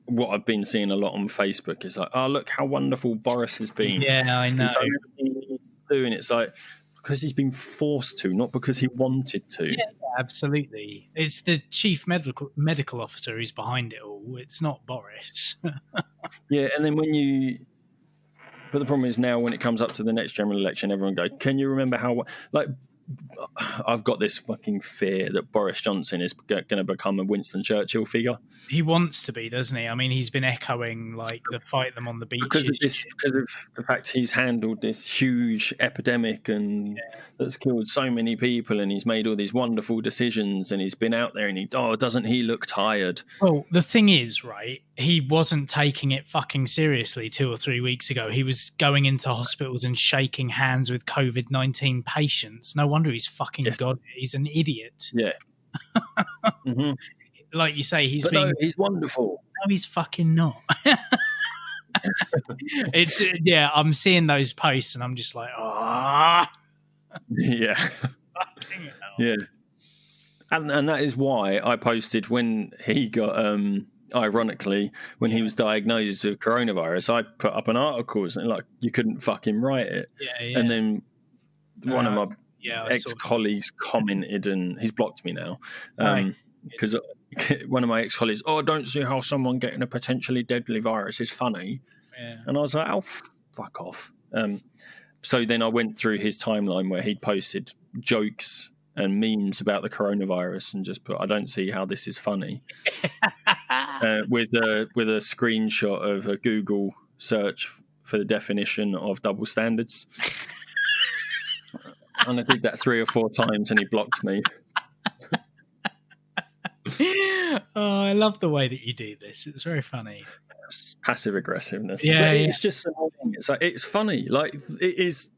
what I've been seeing a lot on Facebook is like, oh, look how wonderful Boris has been. Yeah, I know. He's done everything he's doing. It's like because he's been forced to, not because he wanted to. Yeah, absolutely. It's the chief medical officer who's behind it all. It's not Boris. Yeah, and then but the problem is now when it comes up to the next general election, everyone go, can you remember how, like, I've got this fucking fear that Boris Johnson is going to become a Winston Churchill figure. He wants to be, doesn't he? I mean, he's been echoing like the fight them on the beach because of the fact he's handled this huge epidemic and that's killed so many people, and he's made all these wonderful decisions, and he's been out there, and doesn't he look tired? Well, the thing is, right? he wasn't taking it fucking seriously 2 or 3 weeks ago. He was going into hospitals and shaking hands with COVID-19 patients. No wonder he's fucking God. He's an idiot. Yeah. Mm-hmm. Like you say, he's he's wonderful. No, he's fucking not. I'm seeing those posts and I'm just like, ah. Yeah. Yeah. And that is why I posted when he got, ironically, when he was diagnosed with coronavirus, I put up an article saying, like, you couldn't fucking write it. Yeah. And then one of my ex-colleagues commented, and he's blocked me now, because one of my ex-colleagues, I don't see how someone getting a potentially deadly virus is funny. Yeah. And I was like, oh, fuck off. So then I went through his timeline where he'd posted jokes and memes about the coronavirus and just put, I don't see how this is funny, with a screenshot of a Google search for the definition of double standards. And I did that 3 or 4 times and he blocked me. Oh, I love the way that you do this. It's very funny. It's passive aggressiveness. Yeah, it's just annoying. It's like, it's funny. Like, it is,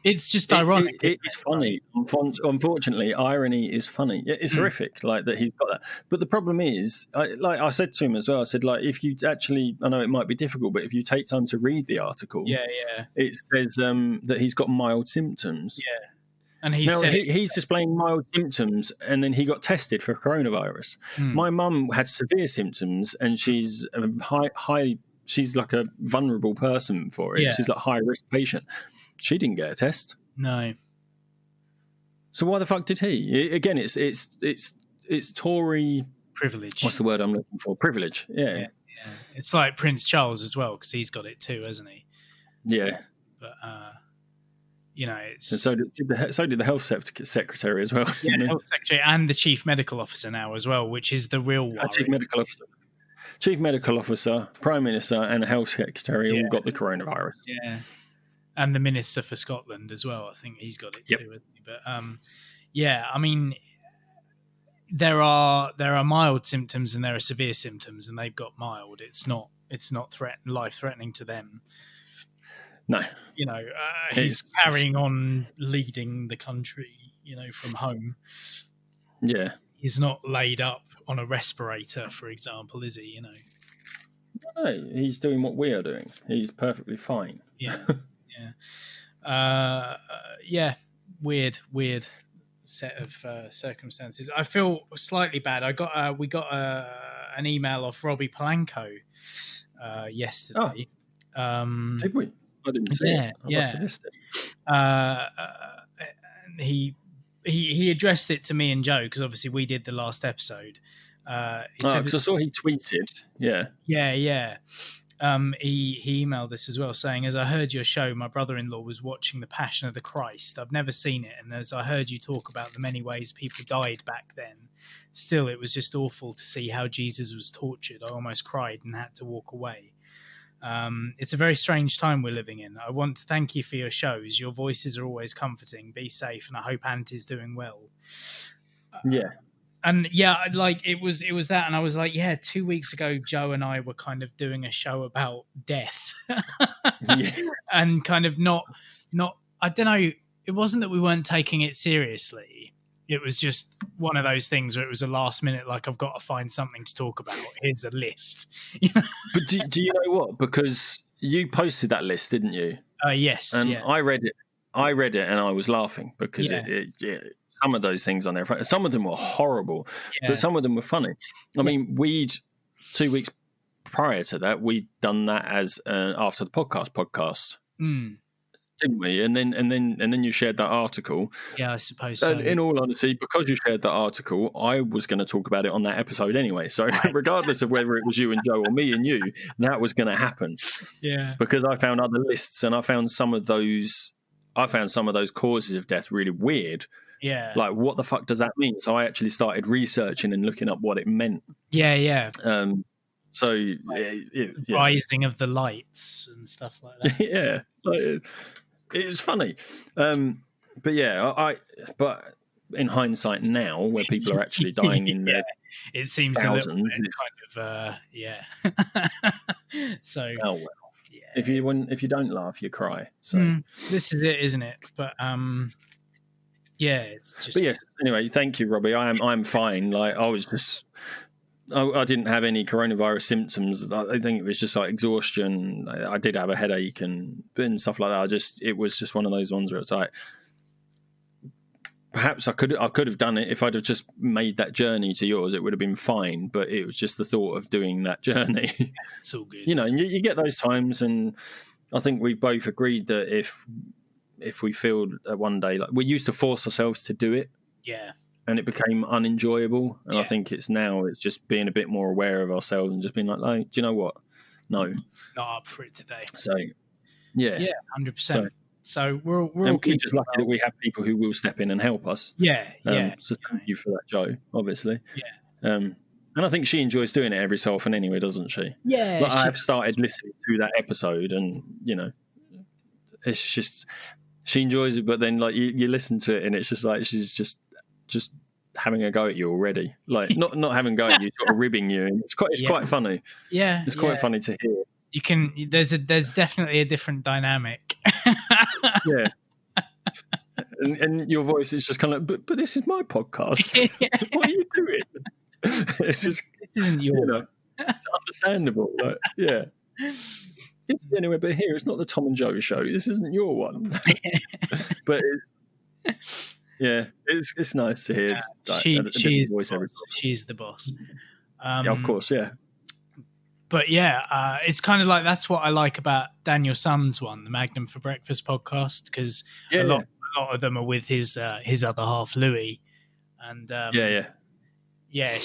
it's just ironic. It's funny. Unfortunately, irony is funny. It's horrific, like, that he's got that. But the problem is, like I said to him as well, I said, like, if you actually, I know it might be difficult, but if you take time to read the article, it says that he's got mild symptoms. Yeah. And he's displaying mild symptoms, and then he got tested for coronavirus. My mum had severe symptoms, and she's high. She's like a vulnerable person for it. Yeah. She's like a high risk patient. She didn't get a test. No. So why the fuck did he? Again, it's Tory privilege. What's the word I'm looking for? Privilege. Yeah. It's like Prince Charles as well, because he's got it too, hasn't he? Yeah. But it's... And so did the health secretary as well. Yeah, the health secretary and the chief medical officer now as well, which is the real worry. Chief medical officer, prime minister, and the health secretary all got the coronavirus. Yeah, and the minister for Scotland as well. I think he's got it too. Hasn't he? But I mean, there are mild symptoms and there are severe symptoms, and they've got mild. It's not life threatening to them. No, he's carrying on leading the country, from home. Yeah, he's not laid up on a respirator, for example, is he? No, he's doing what we are doing. He's perfectly fine. Weird set of circumstances. I feel slightly bad. We got an email off Robbie Polanco yesterday. Did we? I didn't see it. I must have missed it. He addressed it to me and Joe, because obviously we did the last episode. Because I saw he tweeted. Yeah. He emailed us as well, saying, as I heard your show, my brother-in-law was watching The Passion of the Christ. I've never seen it, and as I heard you talk about the many ways people died back then, still it was just awful to see how Jesus was tortured. I almost cried and had to walk away. It's a very strange time we're living in. I want to thank you for your shows. Your voices are always comforting. Be safe, and I hope Auntie's doing well. And it was that, and I was like, 2 weeks ago, Joe and I were kind of doing a show about death, and kind of not. I don't know. It wasn't that we weren't taking it seriously. It was just one of those things where it was a last minute, like, I've got to find something to talk about. Here's a list. But do you know what? Because you posted that list, didn't you? Yes. And I read it. And I was laughing because some of those things on there, some of them were horrible, but some of them were funny. I mean, 2 weeks prior to that, we'd done that as after the podcast. Didn't we? And then you shared that article. Yeah, I suppose so. And in all honesty, because you shared that article, I was going to talk about it on that episode anyway. So regardless of whether it was you and Joe or me and you, that was going to happen. Yeah. Because I found other lists, and I found some of those causes of death really weird. Yeah. Like, what the fuck does that mean? So I actually started researching and looking up what it meant. Yeah. So rising of the lights and stuff like that. Yeah. It's funny. But in hindsight now, where people are actually dying in their it seems thousands. a little bit kind of So Oh well. yeah, If you don't laugh, you cry. So this is it, isn't it? But yeah, it's just. But yes. Anyway, thank you, Robbie. I'm fine. Like I was just. I didn't have any coronavirus symptoms. I think it was just like exhaustion. I did have a headache and stuff like that. It was just one of those ones where it's like, perhaps I could have done it if I'd have just made that journey to yours. It would have been fine. But it was just the thought of doing that journey. It's all good. And you get those times, and I think we've both agreed that if we feel one day, like we used to force ourselves to do it. Yeah. And it became unenjoyable. And I think it's just being a bit more aware of ourselves and just being like, do you know what? No. Not up for it today. So, yeah. Yeah, 100%. So we're all just lucky that we have people who will step in and help us. Yeah, So thank you for that, Jo, obviously. Yeah. And I think she enjoys doing it every so often anyway, doesn't she? Yeah. But I've started listening to that episode and, it's just, she enjoys it, but then like you listen to it and it's just like she's just having a go at you already, like not having a go at you, sort of ribbing you, and it's quite funny. Yeah, it's quite funny to hear. You can. There's definitely a different dynamic. Yeah, and your voice is just kind of like, but this is my podcast. What are you doing? It's just this isn't your. It's understandable. Like, yeah. This is anywhere but here. It's not the Tom and Joe show. This isn't your one. But it's. Yeah, it's nice to hear. She's the boss. Yeah, of course, yeah. But yeah, it's kind of like that's what I like about Daniel Sun's one, the Magnum for Breakfast podcast, because a lot of them are with his other half, Louis, and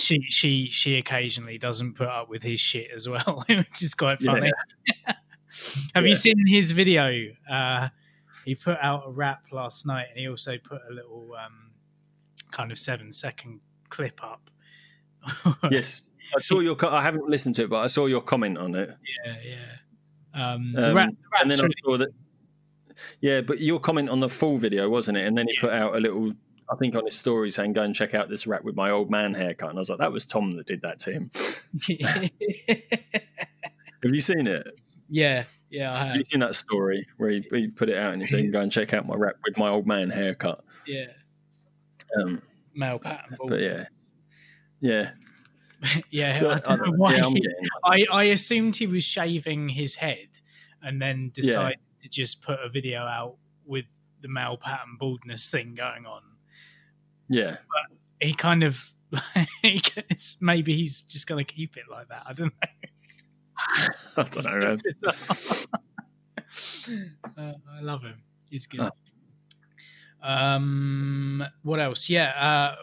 she occasionally doesn't put up with his shit as well, which is quite funny. Yeah. Have you seen his video? He put out a rap last night, and he also put a little kind of 7-second clip up. Yes, I saw your. I haven't listened to it, but I saw your comment on it. Yeah. And then I saw that. Yeah, but your comment on the full video, wasn't it? And then he put out a little, I think, on his story saying, "Go and check out this rap with my old man haircut." And I was like, that was Tom that did that to him. Have you seen it? Yeah, I have. You've seen that story where he put it out and he said, "Go and check out my rap with my old man haircut." Yeah. Male pattern. But yeah. Yeah, I don't know why. I assumed he was shaving his head and then decided to just put a video out with the male pattern baldness thing going on. Yeah. But he kind of, maybe he's just going to keep it like that. I don't know. I don't know. I love him. He's good. What else? Yeah.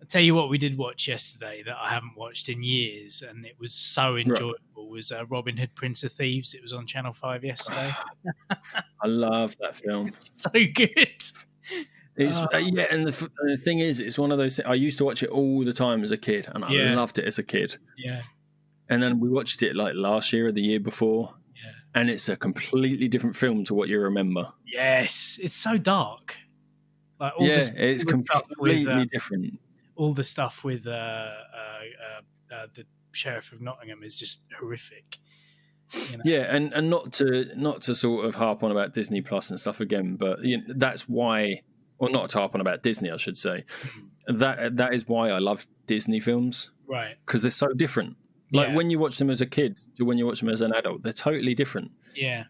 I'll tell you what we did watch yesterday that I haven't watched in years, and it was so enjoyable. Was Robin Hood, Prince of Thieves. It was on Channel 5 yesterday. I love that film. It's so good. It's and the thing is, it's one of those things. I used to watch it all the time as a kid, and I loved it as a kid. Yeah. And then we watched it like last year or the year before. Yeah. And it's a completely different film to what you remember. Yes. It's so dark. Like it's completely different. All the stuff with the Sheriff of Nottingham is just horrific. Yeah, and not to sort of harp on about Disney Plus and stuff again, but that's why, or not to harp on about Disney, I should say. That is why I love Disney films, right? Because they're so different. Like when you watch them as a kid to when you watch them as an adult, they're totally different. Yeah.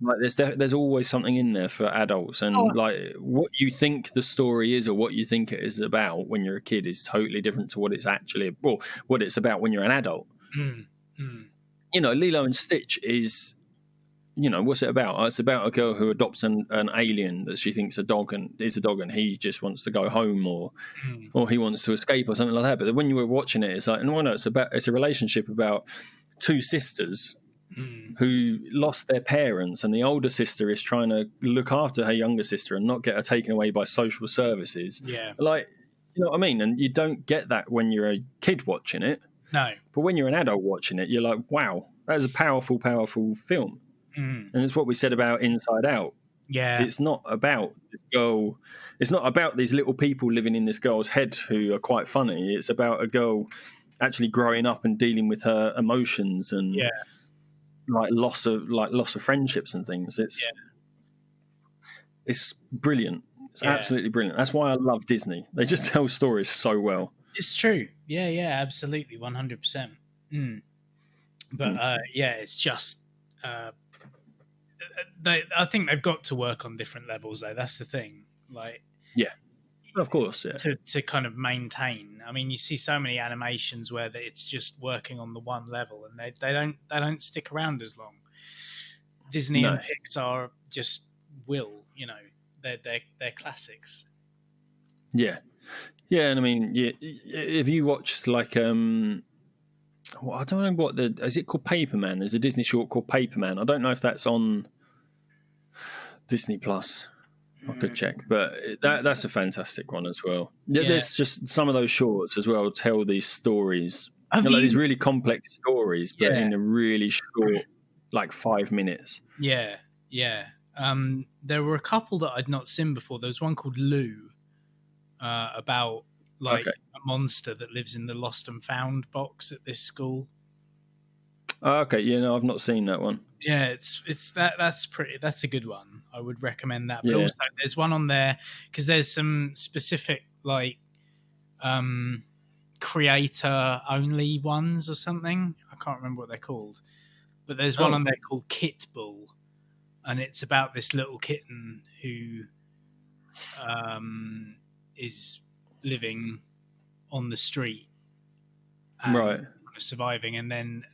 Like there's always something in there for adults, and like what you think the story is or what you think it is about when you're a kid is totally different to what it's actually, well, what it's about when you're an adult. Lilo and Stitch is, what's it about? It's about a girl who adopts an alien that she thinks is a dog, and he just wants to go home or he wants to escape or something like that. But when you were watching it, it's like, it's a relationship about two sisters who lost their parents, and the older sister is trying to look after her younger sister and not get her taken away by social services. Yeah. Like, you know what I mean? And you don't get that when you're a kid watching it. No. But when you're an adult watching it, you're like, wow, that is a powerful, powerful film. And it's what we said about Inside Out. Yeah. It's not about this girl. It's not about these little people living in this girl's head who are quite funny. It's about a girl actually growing up and dealing with her emotions and like loss of friendships and things. It's brilliant. It's absolutely brilliant. That's why I love Disney. They just tell stories so well. It's true. Yeah, absolutely, 100%. But it's just I think they've got to work on different levels, though. That's the thing. Like, of course, to kind of maintain. I mean, you see so many animations where it's just working on the one level, and they don't stick around as long. Disney and Pixar just will, they're classics. Yeah, and I mean, if you watched like I don't know what is it called, Paperman? There's a Disney short called Paperman. I don't know if that's on Disney Plus. I could check, but that's a fantastic one as well. There's just some of those shorts as well tell these stories, these really complex stories, but in a really short, like 5 minutes. Yeah. There were a couple that I'd not seen before. There was one called Lou, about a monster that lives in the lost and found box at this school. Okay, I've not seen that one. Yeah, that's a good one. I would recommend that. But also there's one on there because there's some specific creator only ones or something. I can't remember what they're called. But there's one on there called Kit Bull, and it's about this little kitten who is living on the street and kind of surviving, and then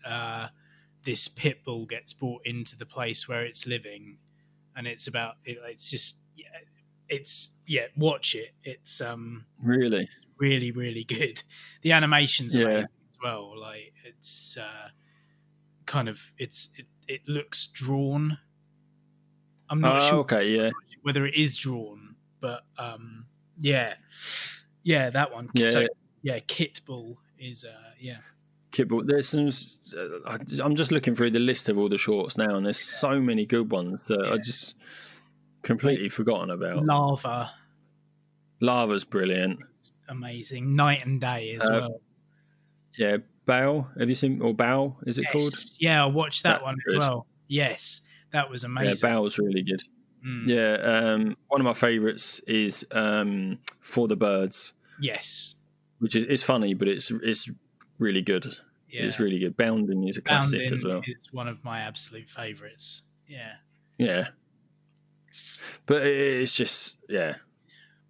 this pit bull gets brought into the place where it's living, and it's about watch it. It's really really good. The animation's amazing as well. Like it's kind of it looks drawn. I'm not sure whether it is drawn, but that one. So, Kit Bull is Kit Bull. There's some. I'm just looking through the list of all the shorts now, and there's so many good ones that I just completely forgotten about. Lava's brilliant. It's amazing. Night and Day as well. Yeah, Bow. Have you seen, or Bow? Is it called? Yeah, I watched that one as well. Yes, that was amazing. Yeah, Bow's really good. Yeah, one of my favourites is For the Birds. Yes, which is funny, but it's really good. Yeah. It's really good. Bounding is a classic as well. It's one of my absolute favourites. Yeah. But it's just But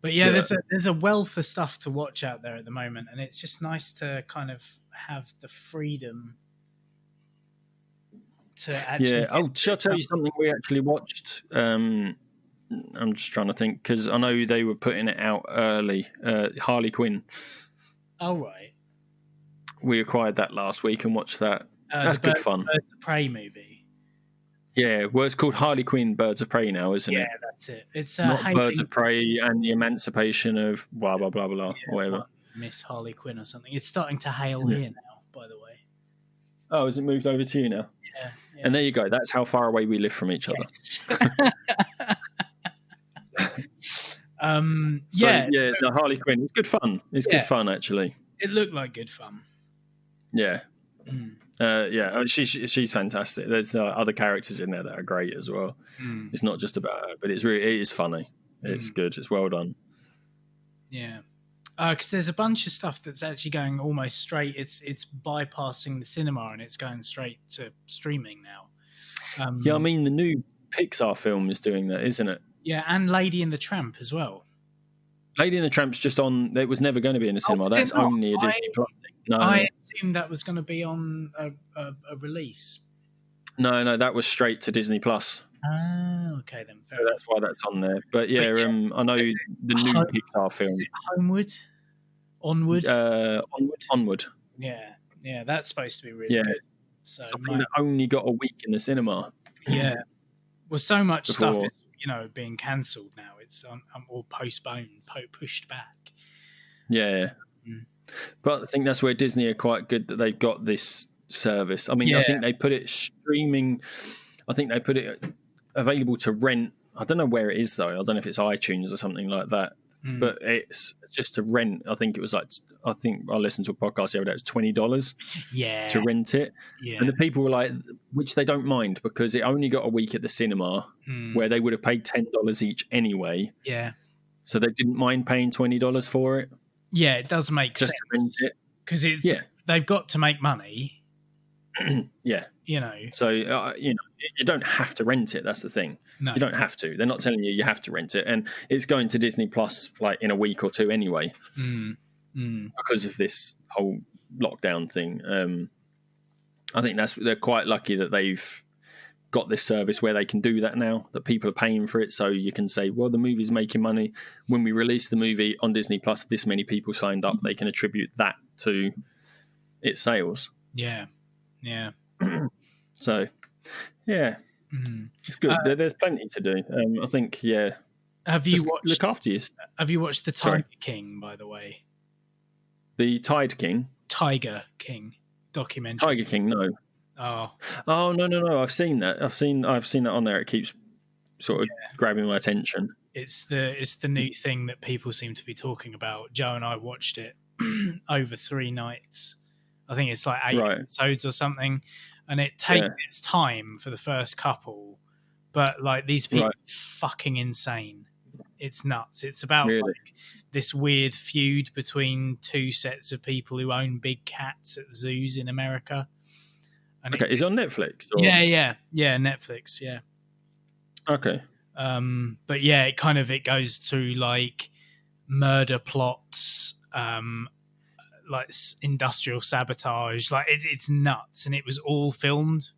there's a wealth of stuff to watch out there at the moment, and it's just nice to kind of have the freedom to actually. Yeah. Oh, shall I tell you something we actually watched? I'm just trying to think because I know they were putting it out early. Harley Quinn. Oh right. We acquired that last week and watched that. That's good fun. Birds of Prey movie. Yeah, well, it's called Harley Quinn Birds of Prey now, isn't it? Yeah, that's it. It's not Birds of Prey and the Emancipation of blah, blah, blah, blah, or whatever. Miss Harley Quinn or something. It's starting to hail here now, by the way. Oh, has it moved over to you now? Yeah. And there you go. That's how far away we live from each other. The Harley Quinn. It's good fun. It's good fun, actually. It looked like good fun. Yeah. She's fantastic. There's other characters in there that are great as well. It's not just about her, but it is funny. It's good. It's well done. Yeah, because there's a bunch of stuff that's actually going almost straight. It's bypassing the cinema and it's going straight to streaming now. I mean the new Pixar film is doing that, isn't it? Yeah, and Lady and the Tramp as well. Lady and the Tramp's just on. It was never going to be in the cinema. That's only a Disney Plus thing. No, I assumed that was going to be on a release. No, that was straight to Disney Plus. Ah, okay then. So that's why that's on there. But I know the new Pixar film. Is it Onward? Onward. Yeah, that's supposed to be really good. So something that only got a week in the cinema. Yeah. Well, so much stuff is being cancelled now. It's or postponed, pushed back. Yeah. But I think that's where Disney are quite good that they've got this service. I mean, I think they put it streaming. I think they put it available to rent I don't know where it is though. I don't know if it's iTunes or something like that. But it's just to rent. I think I listened to a podcast the other day. It was $20 to rent it, and the people were like, which they don't mind because it only got a week at the cinema where they would have paid $10 each anyway. Yeah, so they didn't mind paying $20 for it. Yeah, it does make just sense to rent it because they've got to make money. Yeah. So, you don't have to rent it. That's the thing. No. You don't have to. They're not telling you have to rent it. And it's going to Disney Plus like in a week or two anyway because of this whole lockdown thing. I think they're quite lucky that they've got this service where they can do that now, that people are paying for it. So you can say, well, the movie's making money. When we release the movie on Disney Plus, this many people signed up. They can attribute that to its sales. Yeah. Yeah. So, yeah, it's good. There's plenty to do. I think, Have you look after you? Have you watched the Tiger King, by the way? The Tiger King documentary. Tiger King, no. Oh no! I've seen that. I've seen that on there. It keeps sort of grabbing my attention. It's the new thing that people seem to be talking about. Joe and I watched it over 3 nights. I think it's like 8 episodes or something, and it takes its time for the first couple, but like these people are fucking insane. It's nuts. It's about like this weird feud between 2 sets of people who own big cats at zoos in America. And it's on Netflix. Or? Yeah, Netflix. Yeah. Okay. But yeah, it goes through like murder plots, like industrial sabotage, like it's nuts, and it was all filmed.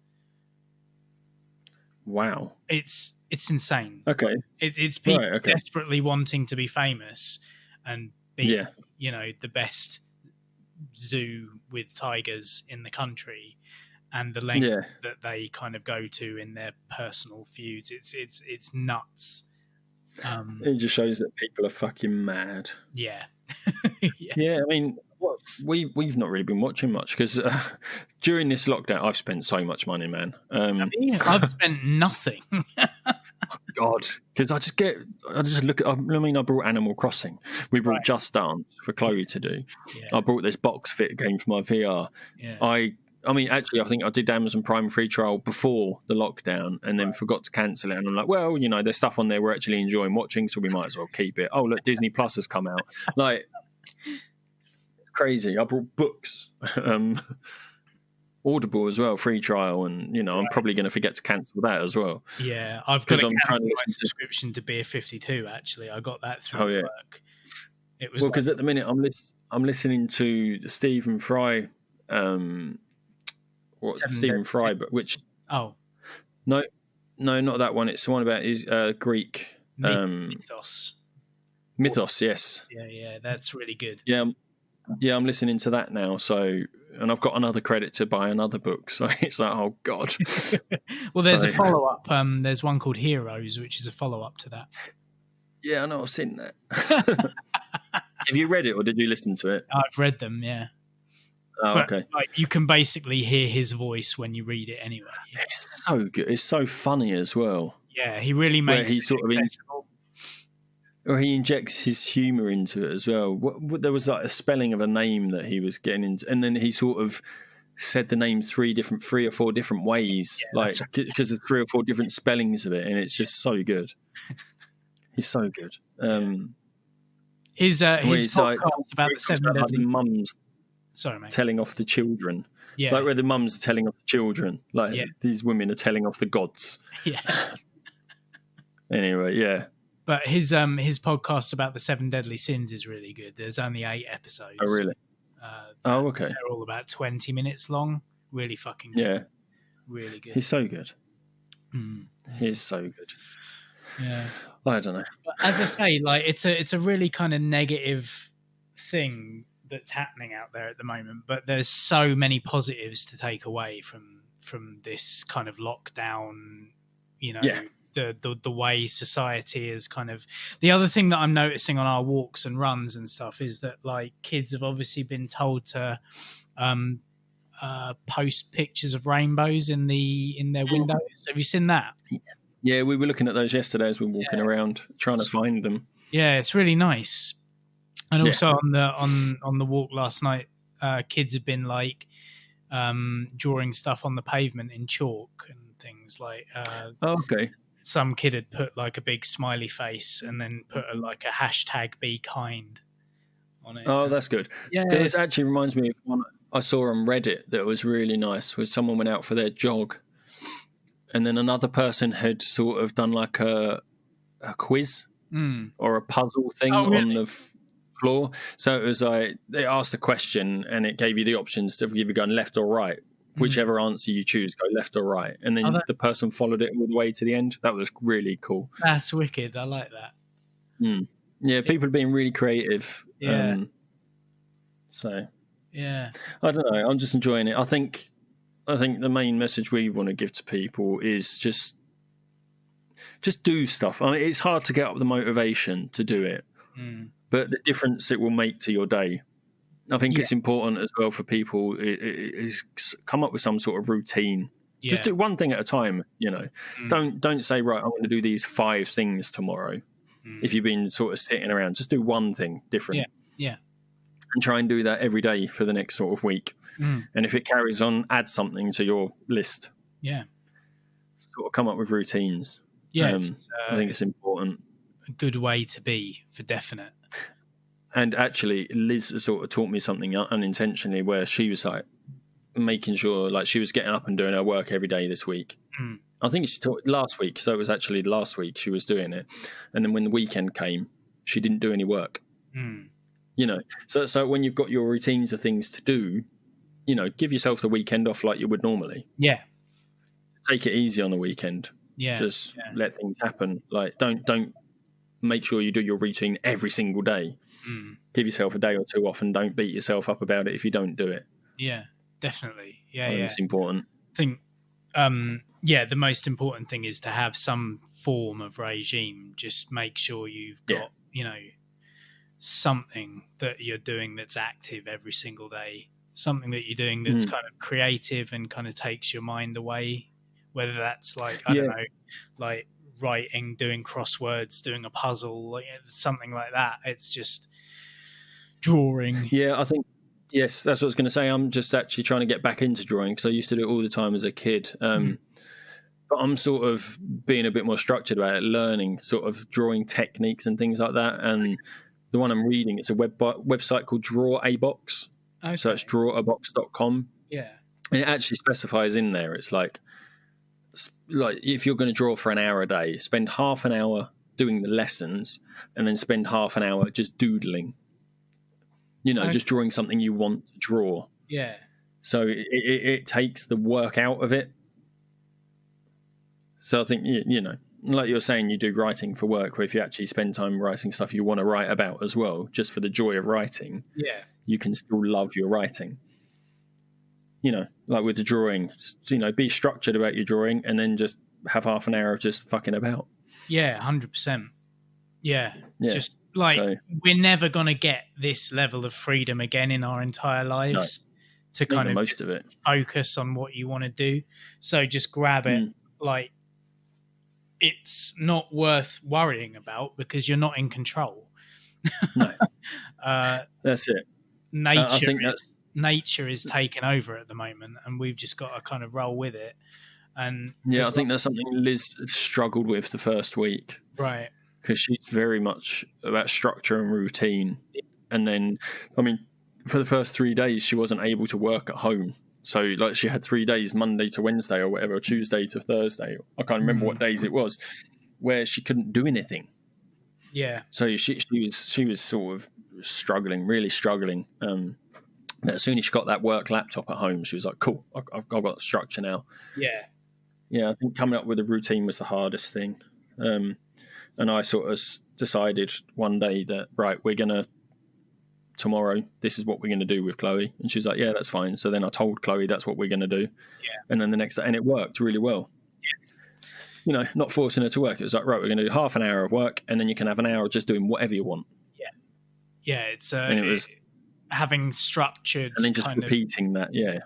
Wow, it's insane. Okay, it's people desperately wanting to be famous and be the best zoo with tigers in the country, and the length that they kind of go to in their personal feuds. It's nuts. It just shows that people are fucking mad. Yeah. Yeah, I mean, we've not really been watching much because during this lockdown, I've spent so much money, man. I've spent nothing. Oh God, because I just look at. I brought Animal Crossing. We brought Just Dance for Chloe to do. Yeah. I brought this box fit game for my VR. Yeah. I mean, actually, I think I did Amazon Prime free trial before the lockdown and then forgot to cancel it. And I'm like, well, there's stuff on there we're actually enjoying watching, so we might as well keep it. Oh, look, Disney Plus has come out. Like, it's crazy. I brought books, Audible as well, free trial. And, I'm probably going to forget to cancel that as well. Yeah, I've got to cancel my subscription to Beer 52, actually. I got that through work. It was because at the minute I'm listening to the Stephen Fry... Stephen Fry, but which? Oh, no, not that one. It's the one about his Greek mythos. Mythos, yes. Yeah, that's really good. Yeah, I'm listening to that now. So, and I've got another credit to buy another book. So it's like, oh God. Well, there's a follow up. There's one called Heroes, which is a follow up to that. Yeah, I know. I've seen that. Have you read it or did you listen to it? I've read them. Yeah. Oh, but, okay. Like, you can basically hear his voice when you read it anyway. It's so good. It's so funny as well. Yeah, he really makes it accessible. Or he injects his humour into it as well. There was like a spelling of a name that he was getting into, and then he sort of said the name 3 or 4 different ways, because of 3 or 4 different spellings of it, and it's just so good. He's so good. His podcast about the 7 deadly mums. Sorry, mate. Telling off the children. Yeah. Like where the mums are telling off the children. Like these women are telling off the gods. Yeah. Anyway, yeah. But his podcast about the 7 deadly sins is really good. There's only 8 episodes. Oh, really? Okay. They're all about 20 minutes long. Really fucking good. Yeah. Really good. He's so good. He's so good. Yeah. I don't know. But as I say, like it's a really kind of negative thing that's happening out there at the moment, but there's so many positives to take away from this kind of lockdown, the way society is kind of. The other thing that I'm noticing on our walks and runs and stuff is that like kids have obviously been told to post pictures of rainbows in their windows. Have you seen that? Yeah, we were looking at those yesterday as we were walking around, trying to find them. Yeah, it's really nice. And also on the walk last night, kids have been like drawing stuff on the pavement in chalk and things like. Okay. Some kid had put like a big smiley face and then put like a hashtag "Be Kind" on it. Oh, that's good. Yeah, It actually reminds me of one I saw on Reddit that was really nice. Was someone went out for their jog, and then another person had sort of done like a quiz or a puzzle thing on the floor. So it was like they asked a question and it gave you the options to either going left or right. Whichever answer you choose, go left or right. And then the person followed it all the way to the end. That was really cool. That's wicked. I like that. Yeah, people are being really creative. Yeah. So, yeah. I don't know. I'm just enjoying it. I think the main message we want to give to people is just do stuff. I mean, it's hard to get up the motivation to do it, but the difference it will make to your day. I think it's important as well for people is come up with some sort of routine. Yeah. Just do one thing at a time, you know. Don't say, right, I'm going to do these 5 things tomorrow. If you've been sort of sitting around, just do one thing different. Yeah. And try and do that every day for the next sort of week. And if it carries on, add something to your list. Yeah. Sort of come up with routines. Yeah. I think it's important. A good way to be, for definite. And actually, Liz sort of taught me something unintentionally where she was like making sure, like she was getting up and doing her work every day this week. I think she taught last week. So it was actually last week she was doing it. And then when the weekend came, she didn't do any work. You know, so when you've got your routines of things to do, you know, give yourself the weekend off like you would normally. Yeah. Take it easy on the weekend. Yeah. Just let things happen. Like don't make sure you do your routine every single day. Give yourself a day or two off and don't beat yourself up about it if you don't do it. Yeah, definitely. Yeah, it's important. I think, the most important thing is to have some form of regime. Just make sure you've got, you know, something that you're doing that's active every single day. Something that you're doing that's kind of creative and kind of takes your mind away. Whether that's like, I don't know, like writing, doing crosswords, doing a puzzle, like something like that. It's just drawing. Yeah, I think, yes, that's what I was going to say. I'm just actually trying to get back into drawing because I used to do it all the time as a kid. But I'm sort of being a bit more structured about it, learning sort of drawing techniques and things like that. And the one I'm reading, it's a website called Draw a Box. Okay. So it's drawabox.com. Yeah. And it actually specifies in there, it's like if you're going to draw for an hour a day, spend half an hour doing the lessons and then spend half an hour just doodling. You know, just drawing something you want to draw. Yeah. So it takes the work out of it. So I think, you know, like you're saying, you do writing for work, where if you actually spend time writing stuff you want to write about as well, just for the joy of writing, you can still love your writing. You know, like with the drawing, just, you know, be structured about your drawing and then just have half an hour of just fucking about. Yeah, 100%. Yeah. Just like we're never going to get this level of freedom again in our entire lives to kind of most of it focus on what you want to do. So just grab it. Like it's not worth worrying about because you're not in control. No. That's it. I think nature is taken over at the moment and we've just got to kind of roll with it. And I think that's something Liz struggled with the first week. Right. Because she's very much about structure and routine. And then, I mean, for the first 3 days, she wasn't able to work at home. So, like, she had 3 days, Monday to Wednesday or whatever, or Tuesday to Thursday. I can't remember what days it was, where she couldn't do anything. Yeah. So she was sort of struggling, really struggling. But as soon as she got that work laptop at home, she was like, cool, I've got structure now. Yeah. Yeah, I think coming up with a routine was the hardest thing. And I sort of decided one day that, right, tomorrow, this is what we're going to do with Chloe. And she was like, yeah, that's fine. So then I told Chloe that's what we're going to do. Yeah. And then the next day, and it worked really well. Yeah. You know, not forcing her to work. It was like, right, we're going to do half an hour of work and then you can have an hour of just doing whatever you want. Yeah. Yeah, and it was having structured. And then just repeating that, yeah.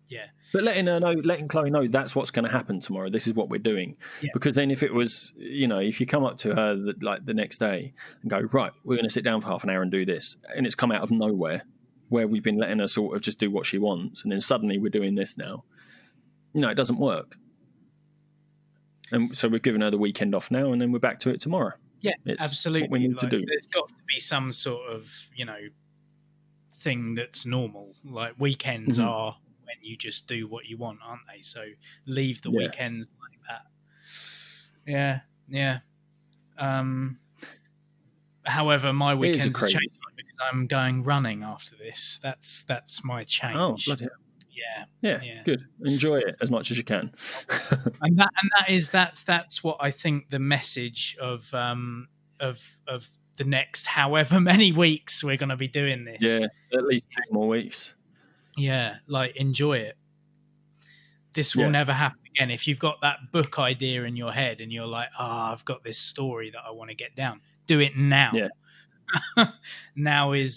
Yeah. But letting Chloe know that's what's going to happen tomorrow. This is what we're doing. Yeah. Because then if it was, if you come up to her the next day and go, right, we're going to sit down for half an hour and do this, and it's come out of nowhere, where we've been letting her sort of just do what she wants, and then suddenly we're doing this now. It doesn't work. And so we've given her the weekend off now, and then we're back to it tomorrow. Yeah, it's absolutely. What we need to do. There's got to be some sort of, thing that's normal. Like weekends are when you just do what you want, aren't they? So leave the weekends like that. Yeah. However, my weekends are changing because I'm going running after this. That's my change. Oh, bloody hell. Yeah, good. Enjoy it as much as you can. and that's what I think the message of the next however many weeks we're going to be doing this. Yeah, at least 2 more weeks. Yeah, enjoy it. This will never happen again. If you've got that book idea in your head and you're like, I've got this story that I want to get down, do it now. Yeah. Now is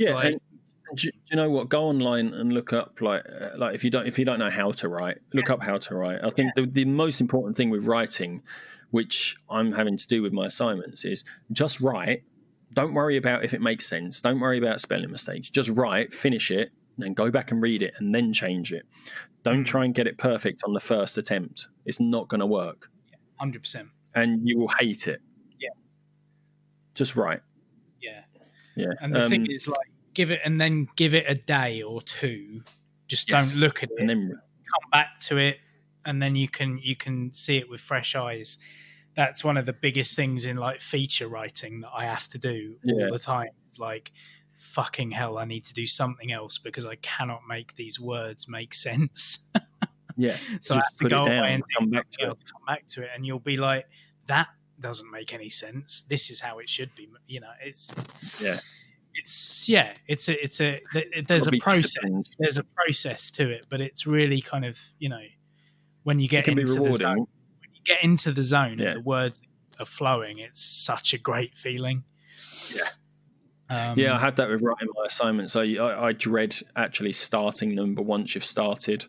do you know what? Go online and look up like if you don't know how to write, look up how to write. I think the most important thing with writing, which I'm having to do with my assignments, is just write. Don't worry about if it makes sense. Don't worry about spelling mistakes. Just write, finish it, then go back and read it, and then change it. Don't try and get it perfect on the first attempt. It's not going to work. 100%. And you will hate it. Yeah. Just write. Yeah. And the thing is, give it a day or two. Just don't look at it. And then come back to it, and then you can see it with fresh eyes. That's one of the biggest things in feature writing that I have to do all the time. It's fucking hell, I need to do something else because I cannot make these words make sense. Yeah. So I have to go away and come back to it, and you'll be like, that doesn't make any sense. This is how it should be. There's a process. There's a process to it, but it's really kind of, when you get into the zone, and the words are flowing, it's such a great feeling. I had that with writing my assignments. I dread actually starting them, but once you've started,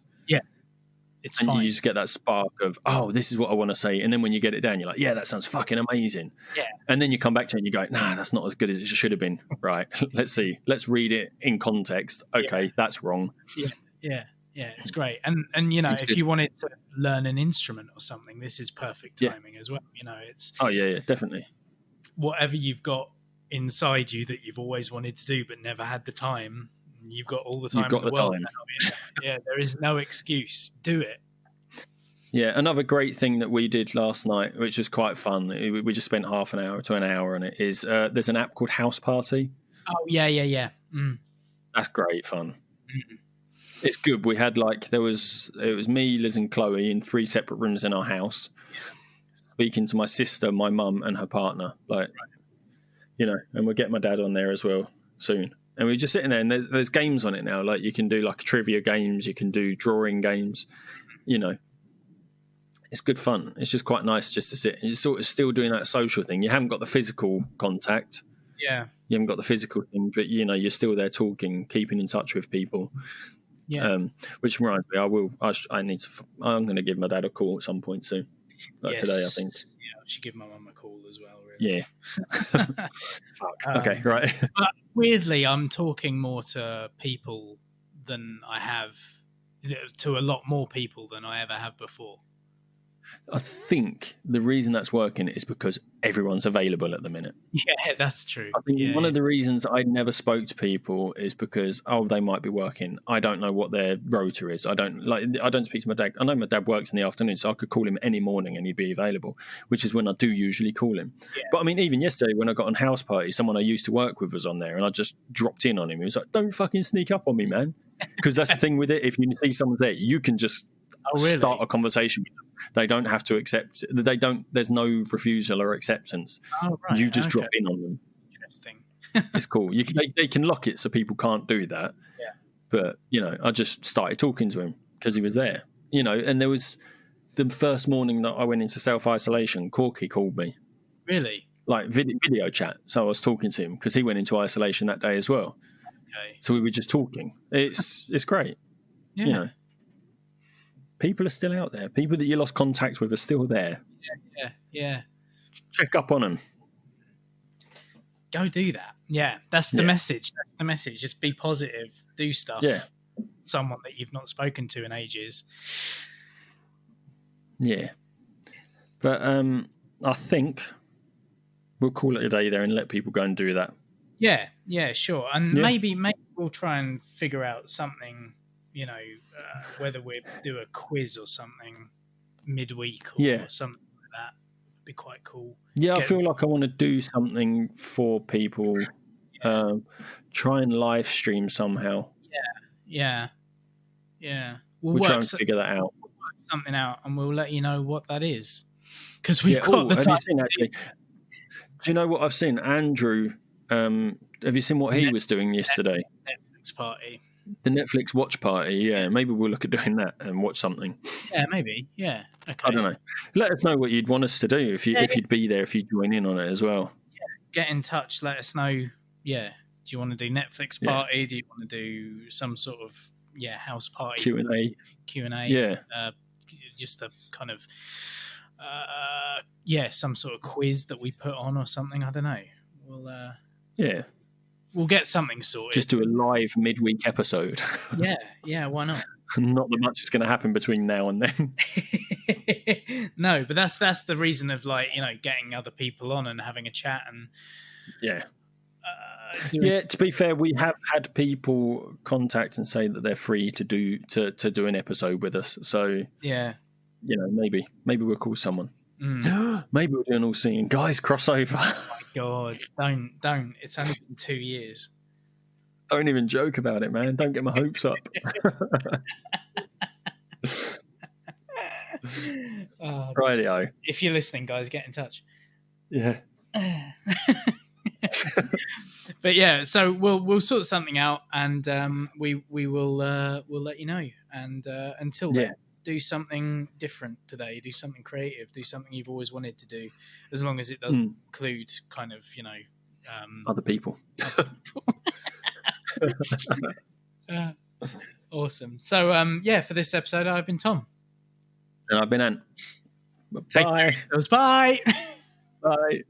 it's and fine. you just get that spark of, this is what I want to say. And then when you get it down, you're like, that sounds fucking amazing. Yeah. And then you come back to it and you go, nah, that's not as good as it should have been. Right. Let's see. Let's read it in context. Okay, that's wrong. Yeah, it's great. And if you wanted to learn an instrument or something, this is perfect timing as well. It's definitely. Whatever you've got inside you that you've always wanted to do but never had the time, you've got all the time in the world now. There is no excuse. Do it. Yeah, another great thing that we did last night, which was quite fun, we just spent half an hour to an hour on it, is there's an app called House Party. Oh, yeah. That's great fun. It's good. We had it was me, Liz and Chloe in 3 separate rooms in our house, speaking to my sister, my mum and her partner, and we'll get my dad on there as well soon. And we're just sitting there, and there's games on it now. You can do trivia games, you can do drawing games. It's good fun. It's just quite nice just to sit. And you're sort of still doing that social thing. You haven't got the physical contact. Yeah. You haven't got the physical thing, but you're still there talking, keeping in touch with people. Yeah. Which reminds me, I'm going to give my dad a call at some point soon. Today, I think. Yeah, I should give my mum a call as well. Really. Yeah. Fuck. Okay, right. But weirdly, I'm talking more to people than I have, to a lot more people than I ever have before. I think the reason that's working is because everyone's available at the minute. Yeah, that's true. I think one of the reasons I never spoke to people is because, they might be working. I don't know what their rota is. I don't speak to my dad. I know my dad works in the afternoon, so I could call him any morning and he'd be available, which is when I do usually call him. Yeah. But I mean, even yesterday when I got on House Party, someone I used to work with was on there and I just dropped in on him. He was like, don't fucking sneak up on me, man. Because that's the thing with it. If you see someone's there, you can just start a conversation with them. They don't have to accept. There's no refusal or acceptance. Oh, right. You just drop in on them. Interesting. It's cool. They can lock it so people can't do that. Yeah. But I just started talking to him because he was there. And there was the first morning that I went into self-isolation. Corky called me. Really? Video chat. So I was talking to him because he went into isolation that day as well. Okay. So we were just talking. It's great. Yeah. People are still out there. People that you lost contact with are still there. Yeah. Check up on them. Go do that. Yeah, that's the message. That's the message. Just be positive. Do stuff. Yeah. Someone that you've not spoken to in ages. Yeah. But I think we'll call it a day there and let people go and do that. Yeah, sure. And maybe we'll try and figure out something, whether we do a quiz or something midweek or something like that. It'd be quite cool. Yeah, I feel like I want to do something for people. Try and live stream somehow. Yeah. We'll try and figure that out. We'll work something out, and we'll let you know what that is. Because we've got the time. Have you seen, actually? Do you know what I've seen? Andrew, have you seen what he was doing yesterday? Netflix party. The Netflix watch party, yeah. Maybe we'll look at doing that and watch something. Yeah, maybe. Yeah. Okay. I don't know. Let us know what you'd want us to do if you'd be there, if you'd join in on it as well. Yeah. Get in touch. Let us know. Yeah. Do you want to do Netflix party? Yeah. Do you want to do some sort of house party? Q&A. Yeah. Just a kind of some sort of quiz that we put on or something. I don't know. We'll get something sorted. Just do a live midweek episode. Yeah, why not? Not that much is going to happen between now and then. No, but that's the reason of getting other people on and having a chat and to be fair, we have had people contact and say that they're free to do an episode with us. So maybe we'll call someone. Maybe we'll do an all-seeing guys crossover. Oh my God, don't! It's only been 2 years. Don't even joke about it, man. Don't get my hopes up. Rightio. If you're listening, guys, get in touch. Yeah. But so we'll sort something out, and we'll let you know. And until then, do something different today. Do something creative. Do something you've always wanted to do, as long as it doesn't include kind of other people. Awesome. So for this episode, I've been Tom, and I've been Ant. Bye. Bye. Bye.